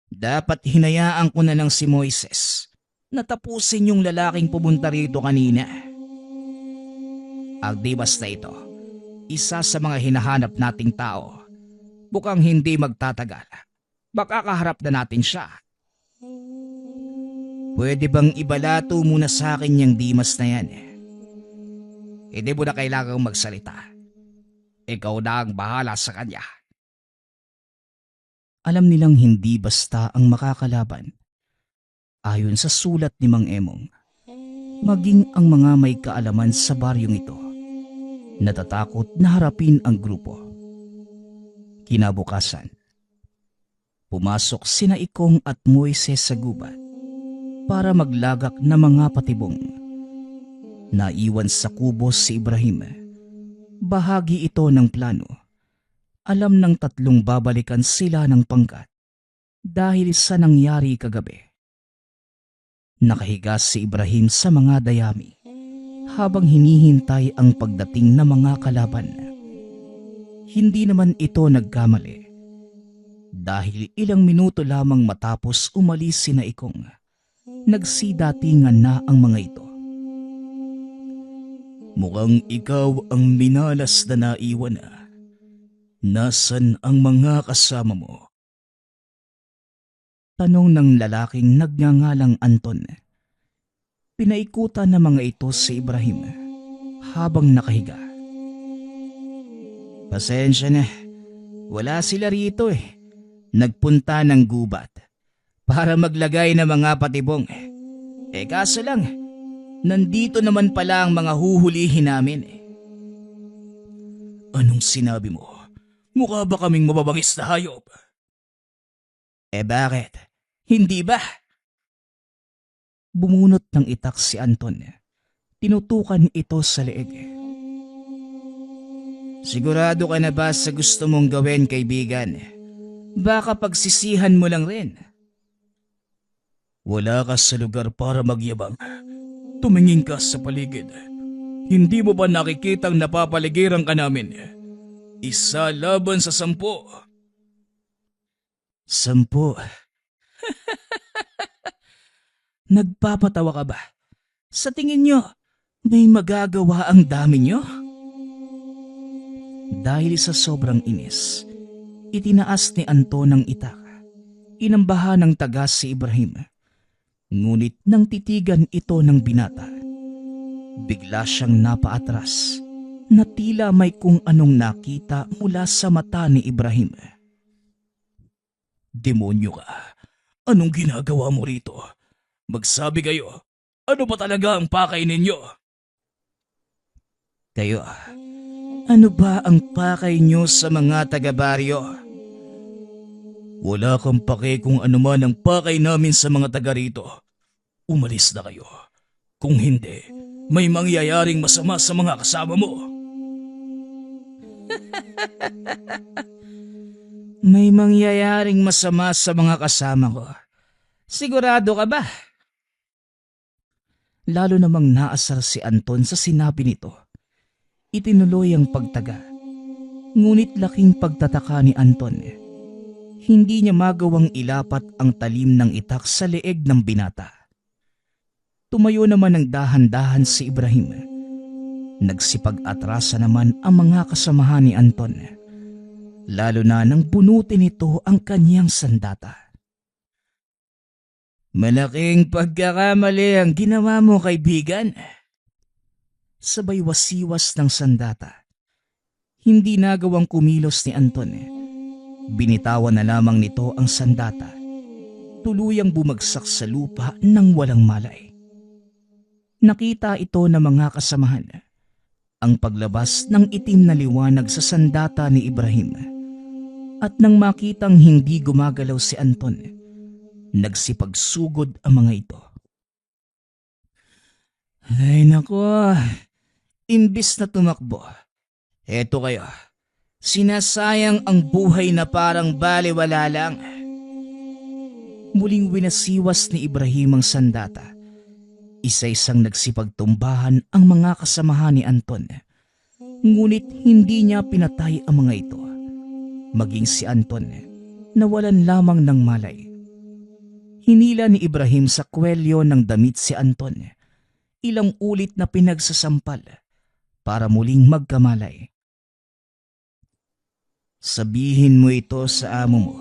Dapat hinayaan ko na lang si Moises na tapusin yung lalaking pumunta rito kanina. Ang Dimas na ito, isa sa mga hinahanap nating tao. Bukang hindi magtatagal. Baka kaharap na natin siya. Pwede bang ibalato muna sa akin yung Dimas na yan? Hindi mo na kailangang magsalita. Ikaw na ang bahala sa kanya. Alam nilang hindi basta ang makakalaban. Ayon sa sulat ni Mang Emong, maging ang mga may kaalaman sa baryong ito, natatakot na harapin ang grupo. Kinabukasan, pumasok sina Ikong at Moises sa gubat para maglagak na mga patibong. Naiwan sa kubo si Ibrahim. Bahagi ito ng plano. Alam ng tatlong babalikan sila ng pangkat dahil sa nangyari kagabi. Nakahiga si Ibrahim sa mga dayami habang hinihintay ang pagdating ng mga kalaban. Hindi naman ito nagkamali dahil ilang minuto lamang matapos umalis sina Ikong, nagsidatingan na ang mga ito. Mukhang ikaw ang minalas na naiwan Nasaan ang mga kasama mo? Tanong ng lalaking nagngangalang Anton. Pinaikutan ng mga ito si Ibrahim habang nakahiga. Pasensya na, wala sila rito Nagpunta ng gubat para maglagay ng mga patibong. Kaso lang, nandito naman pala ang mga huhulihin namin Anong sinabi mo? Mukha ba kaming mababangis na hayop? Bakit? Hindi ba? Bumunot ng itak si Anton. Tinutukan ito sa leeg. Sigurado ka na ba sa gusto mong gawin, kaibigan? Baka pagsisihan mo lang rin. Wala ka sa lugar para magyabang. Tumingin ka sa paligid. Hindi mo ba nakikitang napapaligiran ka namin? 1 laban sa 10. 10. Nagpapatawa ka ba? Sa tingin nyo, may magagawa ang dami nyo? Dahil sa sobrang inis, itinaas ni Anton ang itak. Inambahan ng tagas si Ibrahim. Ngunit nang titigan ito ng binata, bigla siyang napaatras na tila may kung anong nakita mula sa mata ni Ibrahim. Demonyo ka. Anong ginagawa mo rito? Magsabi kayo. Ano ba talaga ang pakay ninyo? Kayo, ano ba ang pakay nyo sa mga taga-baryo? Wala kang pake kung ano man ang pakay namin sa mga taga rito. Umalis na kayo. Kung hindi, may mangyayaring masama sa mga kasama mo. May mangyayaring masama sa mga kasama ko. Sigurado ka ba? Lalo namang naasar si Anton sa sinabi nito. Itinuloy ang pagtaga. Ngunit laking pagtataka ni Anton. Hindi niya magawang ilapat ang talim ng itak sa leeg ng binata. Tumayo naman ng dahan-dahan si Ibrahim. Nagsipag-atrasa naman ang mga kasamahan ni Anton. Lalo na nang bunutin nito ang kanyang sandata. Malaking pagkakamali ang ginawa mo, kaibigan. Sabay wasiwas ng sandata. Hindi nagawang kumilos ni Anton. Binitawan na lamang nito ang sandata. Tuluyang bumagsak sa lupa nang walang malay. Nakita ito ng mga kasamahan. Ang paglabas ng itim na liwanag sa sandata ni Ibrahim. At nang makitang hindi gumagalaw si Anton, nagsipagsugod ang mga ito. Ay nako, imbis na tumakbo, eto kayo, sinasayang ang buhay na parang baliwala lang. Muling winasiwas ni Ibrahim ang sandata. Isa-isang nagsipagtumbahan ang mga kasamahan ni Anton. Ngunit hindi niya pinatay ang mga ito. Maging si Anton, nawalan lamang ng malay. Hinila ni Ibrahim sa kwelyo ng damit si Anton. Ilang ulit na pinagsasampal para muling magkamalay. Sabihin mo ito sa amo mo.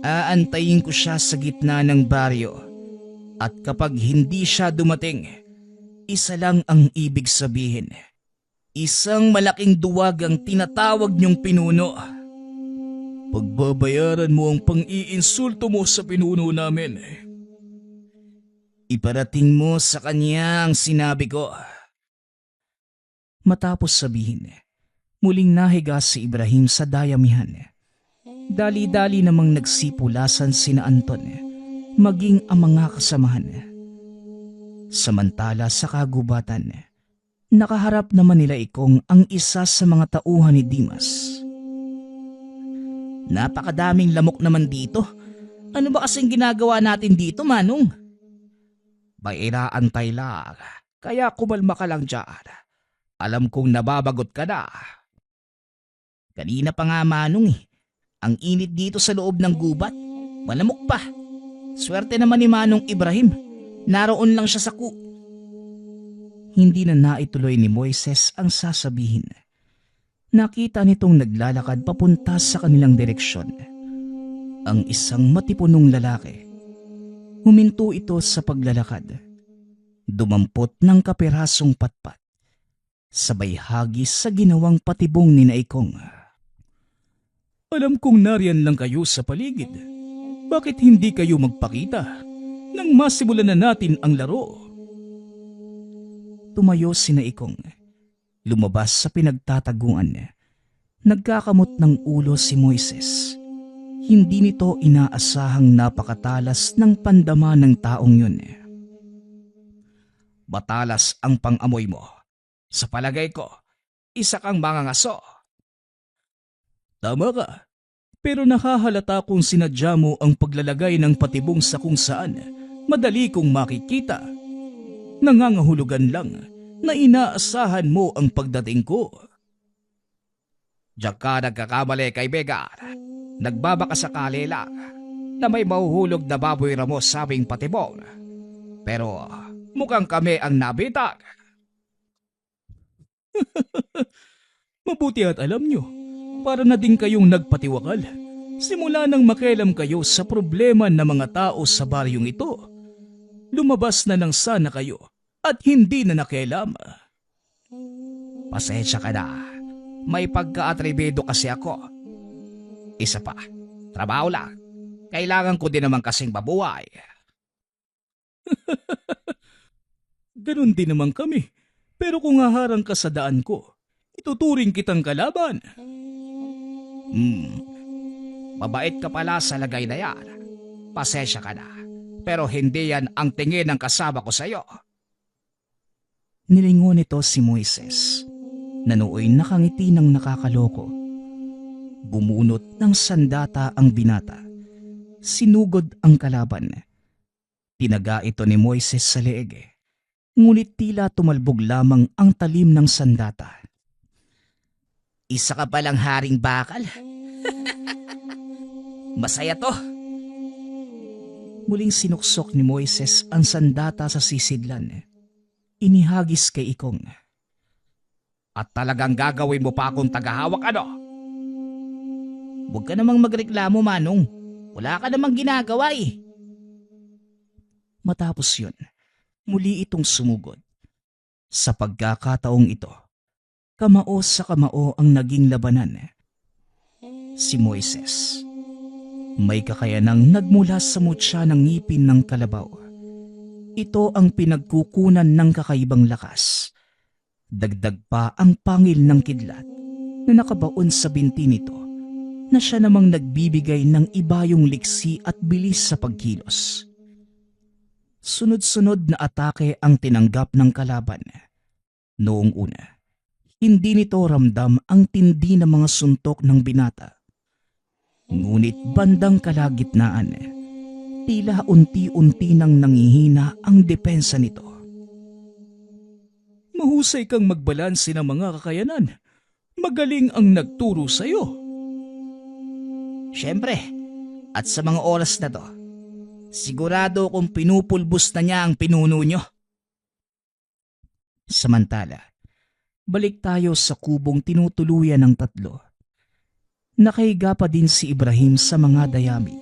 Aantayin ko siya sa gitna ng baryo. At kapag hindi siya dumating, isa lang ang ibig sabihin. Isang malaking duwag ang tinatawag niyong pinuno. Pagbabayaran mo ang pang-iinsulto mo sa pinuno namin. Iparating mo sa kanya ang sinabi ko. Matapos sabihin, muling nahiga si Ibrahim sa dayamihan. Dali-dali namang nagsipulasan sina Anton, maging ang mga kasamahan. Samantala sa kagubatan, nakaharap naman nila Ikong ang isa sa mga tauhan ni Dimas. Napakadaming lamok naman dito. Ano ba kasing ginagawa natin dito, Manong? May inaantay lang, kaya kumalma ka lang dyan. Alam kong nababagot ka na. Kanina pa nga, Manong ang init dito sa loob ng gubat. Malamok pa. Swerte naman ni Manong Ibrahim. Naroon lang siya sa Hindi na naituloy ni Moises ang sasabihin. Nakita nitong naglalakad papunta sa kanilang direksyon. Ang isang matipunong lalaki. Huminto ito sa paglalakad. Dumampot ng kapirasong patpat. Sabay hagis sa ginawang patibong ni Naikong. Alam kong nariyan lang kayo sa paligid. Bakit hindi kayo magpakita nang masimulan na natin ang laro? Tumayo si Naikong. Lumabas sa pinagtataguan. Nagkakamot ng ulo si Moises. Hindi nito inaasahang napakatalas ng pandama ng taong yun. Matalas ang pang-amoy mo. Sa palagay ko, isa kang mangangaso. Tama ka. Pero nakahalata kung sinadya mo ang paglalagay ng patibong sa kung saan madali kong makikita. Nangangahulugan lang na inaasahan mo ang pagdating ko. Diyan ka nagkakamali, kaibigan. Nagbabakasakali lang na may mahuhulog na baboy ramo sa aming patibong. Pero mukhang kami ang nabitag. Mabuti at alam nyo, para na din kayong nagpatiwakal. Simula nang makialam kayo sa problema ng mga tao sa baryong ito, lumabas na ng sana kayo at hindi na nakialam. Pasensya ka na. May pagka-atribido kasi ako. Isa pa, trabaho lang. Kailangan ko din naman kasing mabuhay. Ganon din naman kami. Pero kung haharang ka sa daan ko, ituturing kitang kalaban. Mabait ka pala sa lagay na yan. Pasensya ka na. Pero hindi yan ang tingin ng kasama ko sa'yo. Nilingon nito si Moises, na nooy nakangiti ng nakakaloko. Bumunot ng sandata ang binata. Sinugod ang kalaban. Tinaga ito ni Moises sa leeg. Ngunit tila tumalbog lamang ang talim ng sandata. Isa ka palang haring bakal. Masaya to. Muling sinuksok ni Moises ang sandata sa sisidlan. Inihagis kay Ikong. At talagang gagawin mo pa akong tagahawak, ano? Huwag ka namang magreklamo, Manong. Wala ka namang ginagawa eh. Matapos yun, muli itong sumugod. Sa pagkakataong ito, kamao sa kamao ang naging labanan. Si Moises, may kakayanang nagmula sa mutya ng ngipin ng kalabaw. Ito ang pinagkukunan ng kakaibang lakas. Dagdag pa ang pangil ng kidlat na nakabaon sa binti nito, na siya namang nagbibigay ng ibayong liksi at bilis sa pagkilos. Sunod-sunod na atake ang tinanggap ng kalaban. Noong una, hindi nito ramdam ang tindi ng mga suntok ng binata. Ngunit bandang kalagitnaan, tila unti-unti nang nangihina ang depensa nito. Mahusay kang magbalanse ng mga kakayanan. Magaling ang nagturo sa'yo. Siyempre, at sa mga oras na to, sigurado kung pinupulbos na niya ang pinuno nyo. Samantala, balik tayo sa kubong tinutuluyan ng tatlo. Nakahiga pa din si Ibrahim sa mga dayami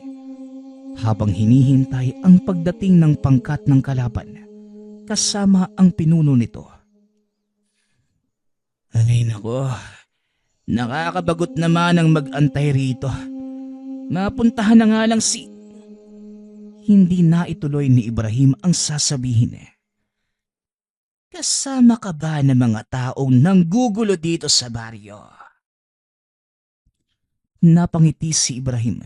habang hinihintay ang pagdating ng pangkat ng kalaban kasama ang pinuno nito. Ay nako, nakakabagot naman ang mag-antay rito. Mapuntahan na nga lang si... Hindi na ituloy ni Ibrahim ang sasabihin. Kasama ka ba ng mga taong nanggugulo dito sa baryo? Napangiti si Ibrahim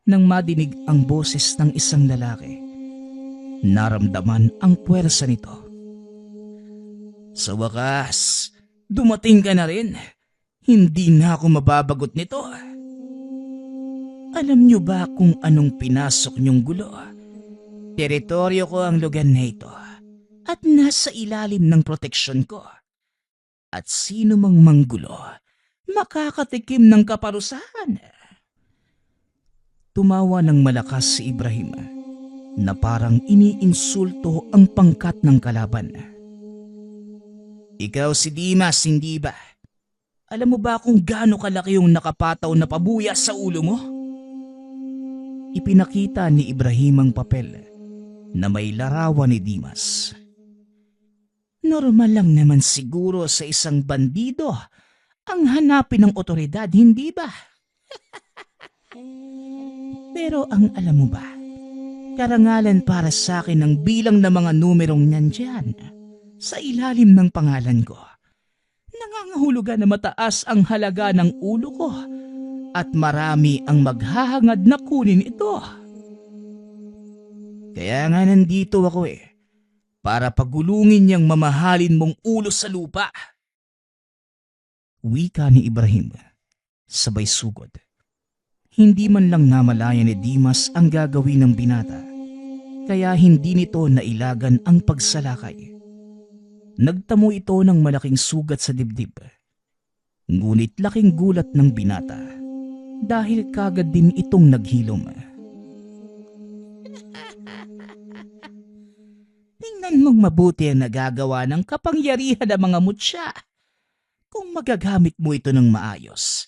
nang madinig ang boses ng isang lalaki. Naramdaman ang puwersa nito. Sa wakas, dumating ka na rin. Hindi na ako mababagot nito. Alam niyo ba kung anong pinasok niyong gulo? Teritoryo ko ang lugar na ito at nasa ilalim ng proteksyon ko. At sino mang manggulo, makakatikim ng kaparusahan. Tumawa ng malakas si Ibrahim na parang iniinsulto ang pangkat ng kalaban. Ikaw si Dimas, hindi ba? Alam mo ba kung gaano kalaki yung nakapataw na pabuya sa ulo mo? Ipinakita ni Ibrahim ang papel na may larawan ni Dimas. Normal lang naman siguro sa isang bandido ang hanapin ng otoridad, hindi ba? Pero ang alam mo ba, karangalan para sa akin ang bilang ng mga numerong nandyan sa ilalim ng pangalan ko. Nangangahulugan na mataas ang halaga ng ulo ko at marami ang maghahangad na kunin ito. Kaya nga nandito ako para pagulungin niyang mamahalin mong ulo sa lupa. Wika ni Ibrahim, sabay sugod. Hindi man lang namalaya ni Dimas ang gagawin ng binata, kaya hindi nito nailagan ang pagsalakay. Nagtamo ito ng malaking sugat sa dibdib. Ngunit laking gulat ng binata dahil kagad din itong naghilom. Tingnan mong mabuti ang nagagawa ng kapangyarihan ng mga mutya. Kung magagamit mo ito ng maayos,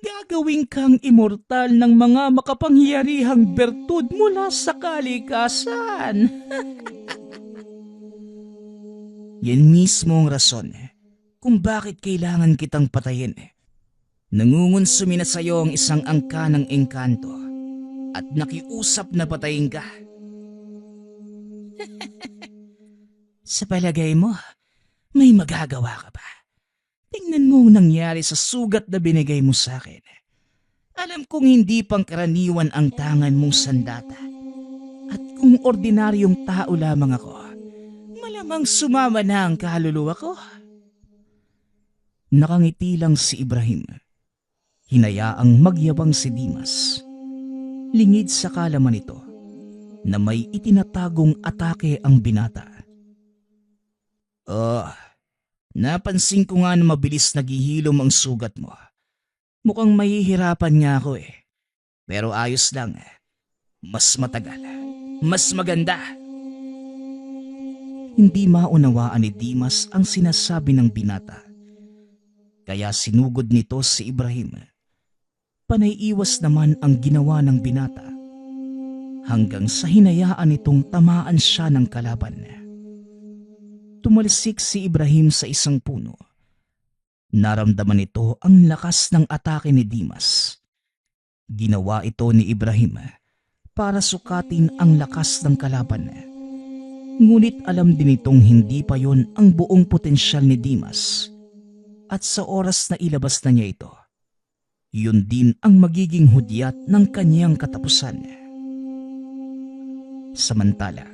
gagawin kang immortal ng mga makapangyarihang bertud mula sa kalikasan. Yan mismo ang rason kung bakit kailangan kitang patayin. Nangungunsumi na sa'yo ang isang angka ng engkanto at nakiusap na patayin ka. Sa palagay mo, may magagawa ka ba? Tingnan mo ang nangyari sa sugat na binigay mo sa akin. Alam kong hindi pangkaraniwan ang tangan mong sandata. At kung ordinaryong tao lamang ako, malamang sumama na ang kaluluwa ko. Nakangiti lang si Ibrahim. Hinayaang magyabang si Dimas. Lingid sa kalaman nito na may itinatagong atake ang binata. Napansin ko nga na mabilis naghihilom ang sugat mo. Mukhang mahihirapan nga ako Pero ayos lang. Mas matagal. Mas maganda. Hindi maunawaan ni Dimas ang sinasabi ng binata. Kaya sinugod nito si Ibrahim. Panay-iwas naman ang ginawa ng binata. Hanggang sa hinayaan nitong tamaan siya ng kalaban. Tumalsik si Ibrahim sa isang puno. Naramdaman nito ang lakas ng atake ni Dimas. Ginawa ito ni Ibrahim para sukatin ang lakas ng kalaban. Ngunit alam din itong hindi pa yon ang buong potensyal ni Dimas. At sa oras na ilabas na niya ito, yun din ang magiging hudyat ng kanyang katapusan. Samantala,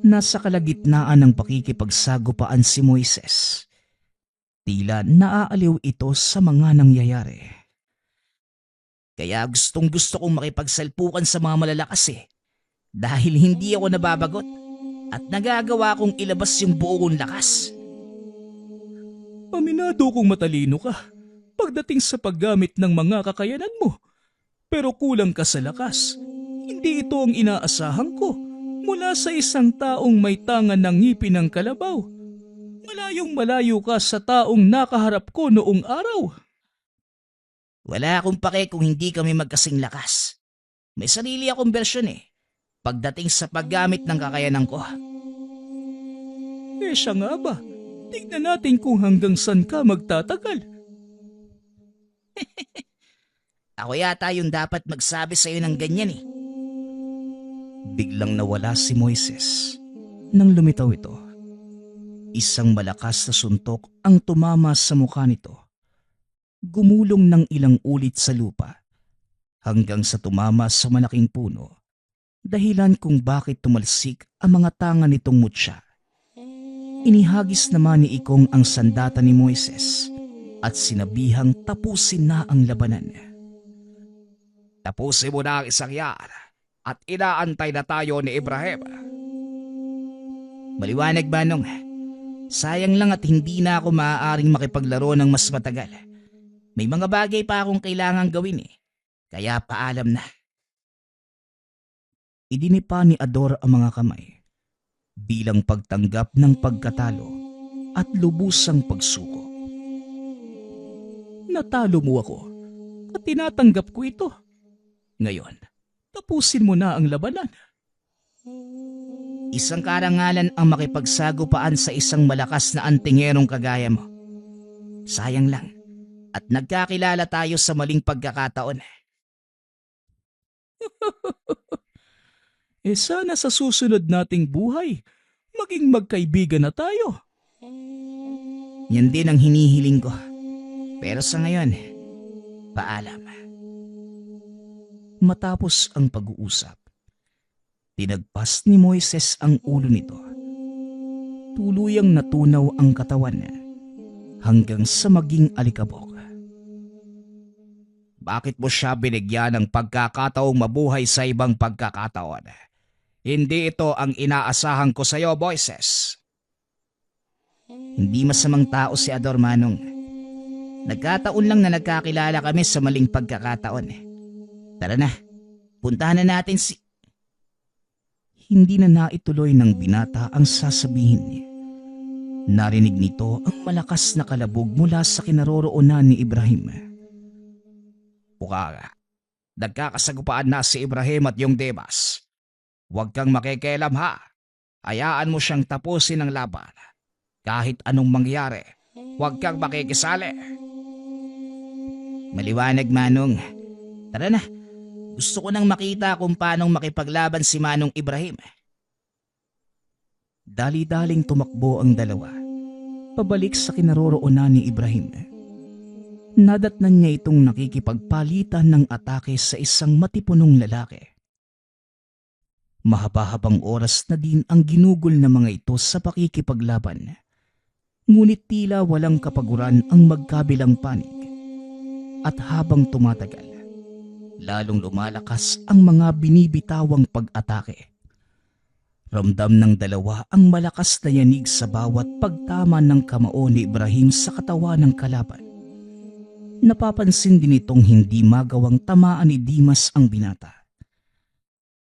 nasa kalagitnaan ng pakikipagsagupaan si Moises. Tila naaaliw ito sa mga nangyayari. Kaya gustong gusto kong makipagsalpukan sa mga malalakas dahil hindi ako nababagot at nagagawa kong ilabas yung buong lakas. Aminado kong matalino ka pagdating sa paggamit ng mga kakayanan mo. Pero kulang ka sa lakas. Hindi ito ang inaasahan ko mula sa isang taong may tangan ng ngipin ng kalabaw. Malayong malayo ka sa taong nakaharap ko noong araw. Wala akong pake kung hindi kami magkasing lakas. May sarili akong bersyon pagdating sa paggamit ng kakayanan ko. Siya nga ba? Tignan natin kung hanggang saan ka magtatagal. Ako yata yung dapat magsabi sa'yo ng ganyan Biglang nawala si Moises nang lumitaw ito. Isang malakas na suntok ang tumama sa mukha nito. Gumulong ng ilang ulit sa lupa hanggang sa tumama sa malaking puno. Dahilan kung bakit tumalsik ang mga tangan nitong mutya. Inihagis naman ni Ikong ang sandata ni Moises at sinabihang tapusin na ang labanan. Tapusin mo na ang isang yan at inaantay na tayo ni Ibrahim. Maliwanag ba nung? Sayang lang at hindi na ako maaaring makipaglaro ng mas matagal. May mga bagay pa akong kailangang gawin kaya paalam na. Idinipa ni Ador ang mga kamay bilang pagtanggap ng pagkatalo at lubusang pagsuko. Natalo mo ako at tinatanggap ko ito. Ngayon, tapusin mo na ang labanan. Isang karangalan ang makipagsagupaan sa isang malakas na antingerong kagaya mo. Sayang lang at nagkakilala tayo sa maling pagkakataon. Sana sa susunod nating buhay, maging magkaibigan na tayo. Yan din ang hinihiling ko. Pero sa ngayon, paalam. Matapos ang pag-uusap, tinagpas ni Moises ang ulo nito. Tuluyang natunaw ang katawan hanggang sa maging alikabok. Bakit mo siya binigyan ng pagkakataong mabuhay sa ibang pagkakataon? Hindi ito ang inaasahan ko sa iyo, Moises. Hindi masamang tao si Ador, Manong. Nagkataon lang na nagkakilala kami sa maling pagkakataon. Tara na, puntahan na natin si... Hindi na naituloy ng binata ang sasabihin. Narinig nito ang malakas na kalabog mula sa kinaroroonan ni Ibrahim. Puka, nagkakasagupaan na si Ibrahim at yung Demas. Huwag kang makikialam ha. Hayaan mo siyang tapusin ang laban. Kahit anong mangyari, huwag kang makikisali. Maliwanag, Manong. Tara na. Gusto ko nang makita kung paanong makipaglaban si Manong Ibrahim. Dali-daling tumakbo ang dalawa, pabalik sa kinaroroonan ni Ibrahim. Nadatnan niya itong nakikipagpalitan ng atake sa isang matipunong lalaki. Mahaba-habang oras na din ang ginugol ng mga ito sa pakikipaglaban. Ngunit tila walang kapaguran ang magkabilang panig. At habang tumatagal, lalong lumalakas ang mga binibitawang pag-atake. Ramdam ng dalawa ang malakas na yanig sa bawat pagtama ng kamao ni Ibrahim sa katawan ng kalaban. Napapansin din itong hindi magawang tamaan ni Dimas ang binata.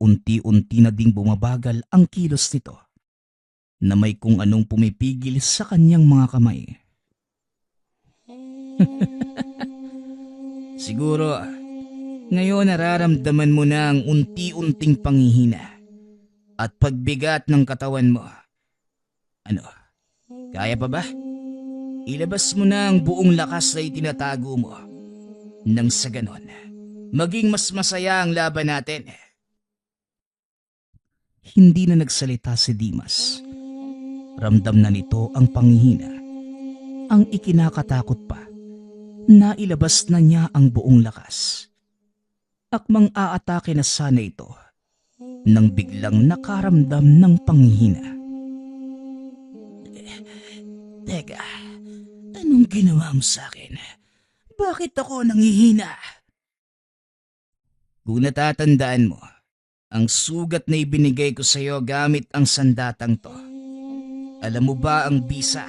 Unti-unti na ding bumabagal ang kilos nito, na may kung anong pumipigil sa kanyang mga kamay. Siguro, ngayon nararamdaman mo na ang unti-unting panghihina at pagbigat ng katawan mo. Ano, kaya pa ba? Ilabas mo na ang buong lakas na itinatago mo. Nang sa ganon, maging mas masaya ang laban natin. Hindi na nagsalita si Dimas. Ramdam na nito ang panghihina. Ang ikinakatakot pa, nailabas na niya ang buong lakas. Akmang aatake na sana ito nang biglang nakaramdam ng panghihina. Teka, anong ginawa mo sa akin? Bakit ako nanghihina? Kung natatandaan mo, ang sugat na ibinigay ko sa iyo gamit ang sandatang to. Alam mo ba ang bisa?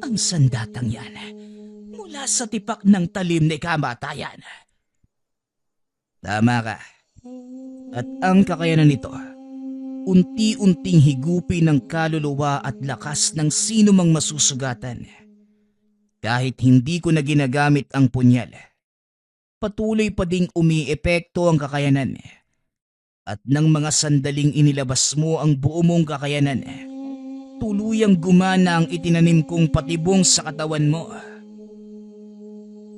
Ang sandatang yan mula sa tipak ng talim ni kamatayan. Tama ka. At ang kakayanan nito, unti-unting higupin ng kaluluwa at lakas ng sino mang masusugatan. Kahit hindi ko na ginagamit ang punyal, patuloy pa ding umiepekto ang kakayanan. At ng mga sandaling inilabas mo ang buo mong kakayanan, tuluyang gumana ang itinanim kong patibong sa katawan mo.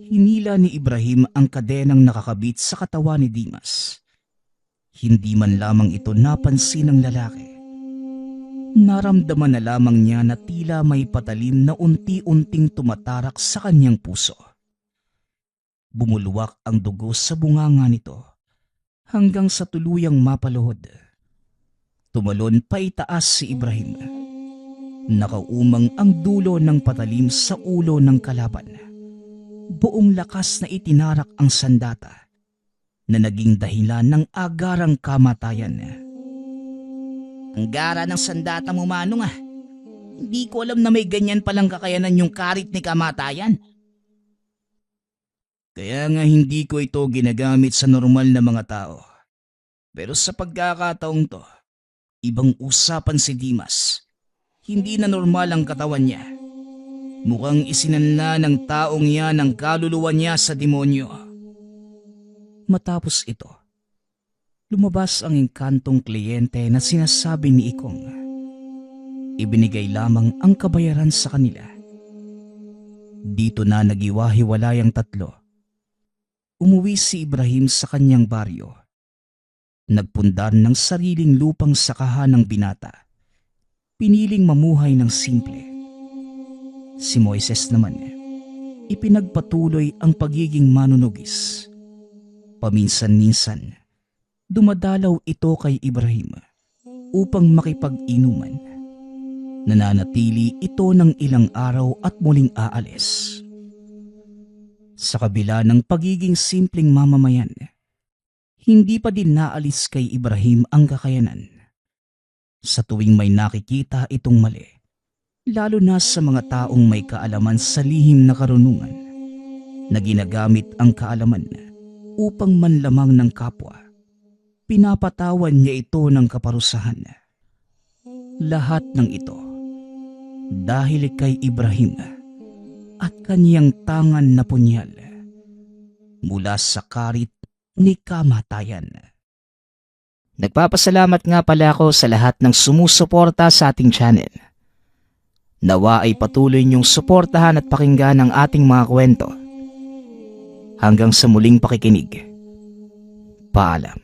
Hinila ni Ibrahim ang kadenang nakakabit sa katawan ni Dimas. Hindi man lamang ito napansin ng lalaki. Naramdaman na lamang niya na tila may patalim na unti-unting tumatarak sa kanyang puso. Bumulwak ang dugo sa bunganga nito hanggang sa tuluyang mapaluhod. Tumalon pa itaas si Ibrahim. Nakaumang ang dulo ng patalim sa ulo ng kalaban. Buong lakas na itinarak ang sandata na naging dahilan ng agarang kamatayan. Ang gara ng sandata mo, Manong ah. Hindi ko alam na may ganyan palang kakayanan yung karit ni kamatayan. Kaya nga hindi ko ito ginagamit sa normal na mga tao. Pero sa pagkakataong to, ibang usapan si Dimas. Hindi na normal ang katawan niya. Mukhang isinanla ng taong yan ang kaluluwa niya sa demonyo. Matapos ito, lumabas ang engkantong kliyente na sinasabi ni Ikong. Ibinigay lamang ang kabayaran sa kanila. Dito na nagiwahiwalay ang tatlo. Umuwi si Ibrahim sa kanyang baryo. Nagpundar ng sariling lupang sakahan ng binata. Piniling mamuhay ng simple Si Moises naman, ipinagpatuloy ang pagiging manunugis. Paminsan-minsan, dumadalaw ito kay Ibrahim upang makipag-inuman. Nananatili ito ng ilang araw at muling aalis. Sa kabila ng pagiging simpleng mamamayan, hindi pa din naalis kay Ibrahim ang kakayanan. Sa tuwing may nakikita itong mali, lalo na sa mga taong may kaalaman sa lihim na karunungan, na ginagamit ang kaalaman upang manlamang ng kapwa, pinapatawan niya ito ng kaparusahan. Lahat ng ito dahil kay Ibrahim at kaniyang tangan na punyal mula sa karit ni kamatayan. Nagpapasalamat nga pala ako sa lahat ng sumusuporta sa ating channel. Nawa ay patuloy niyong suportahan at pakinggan ang ating mga kwento. Hanggang sa muling pakikinig. Paalam.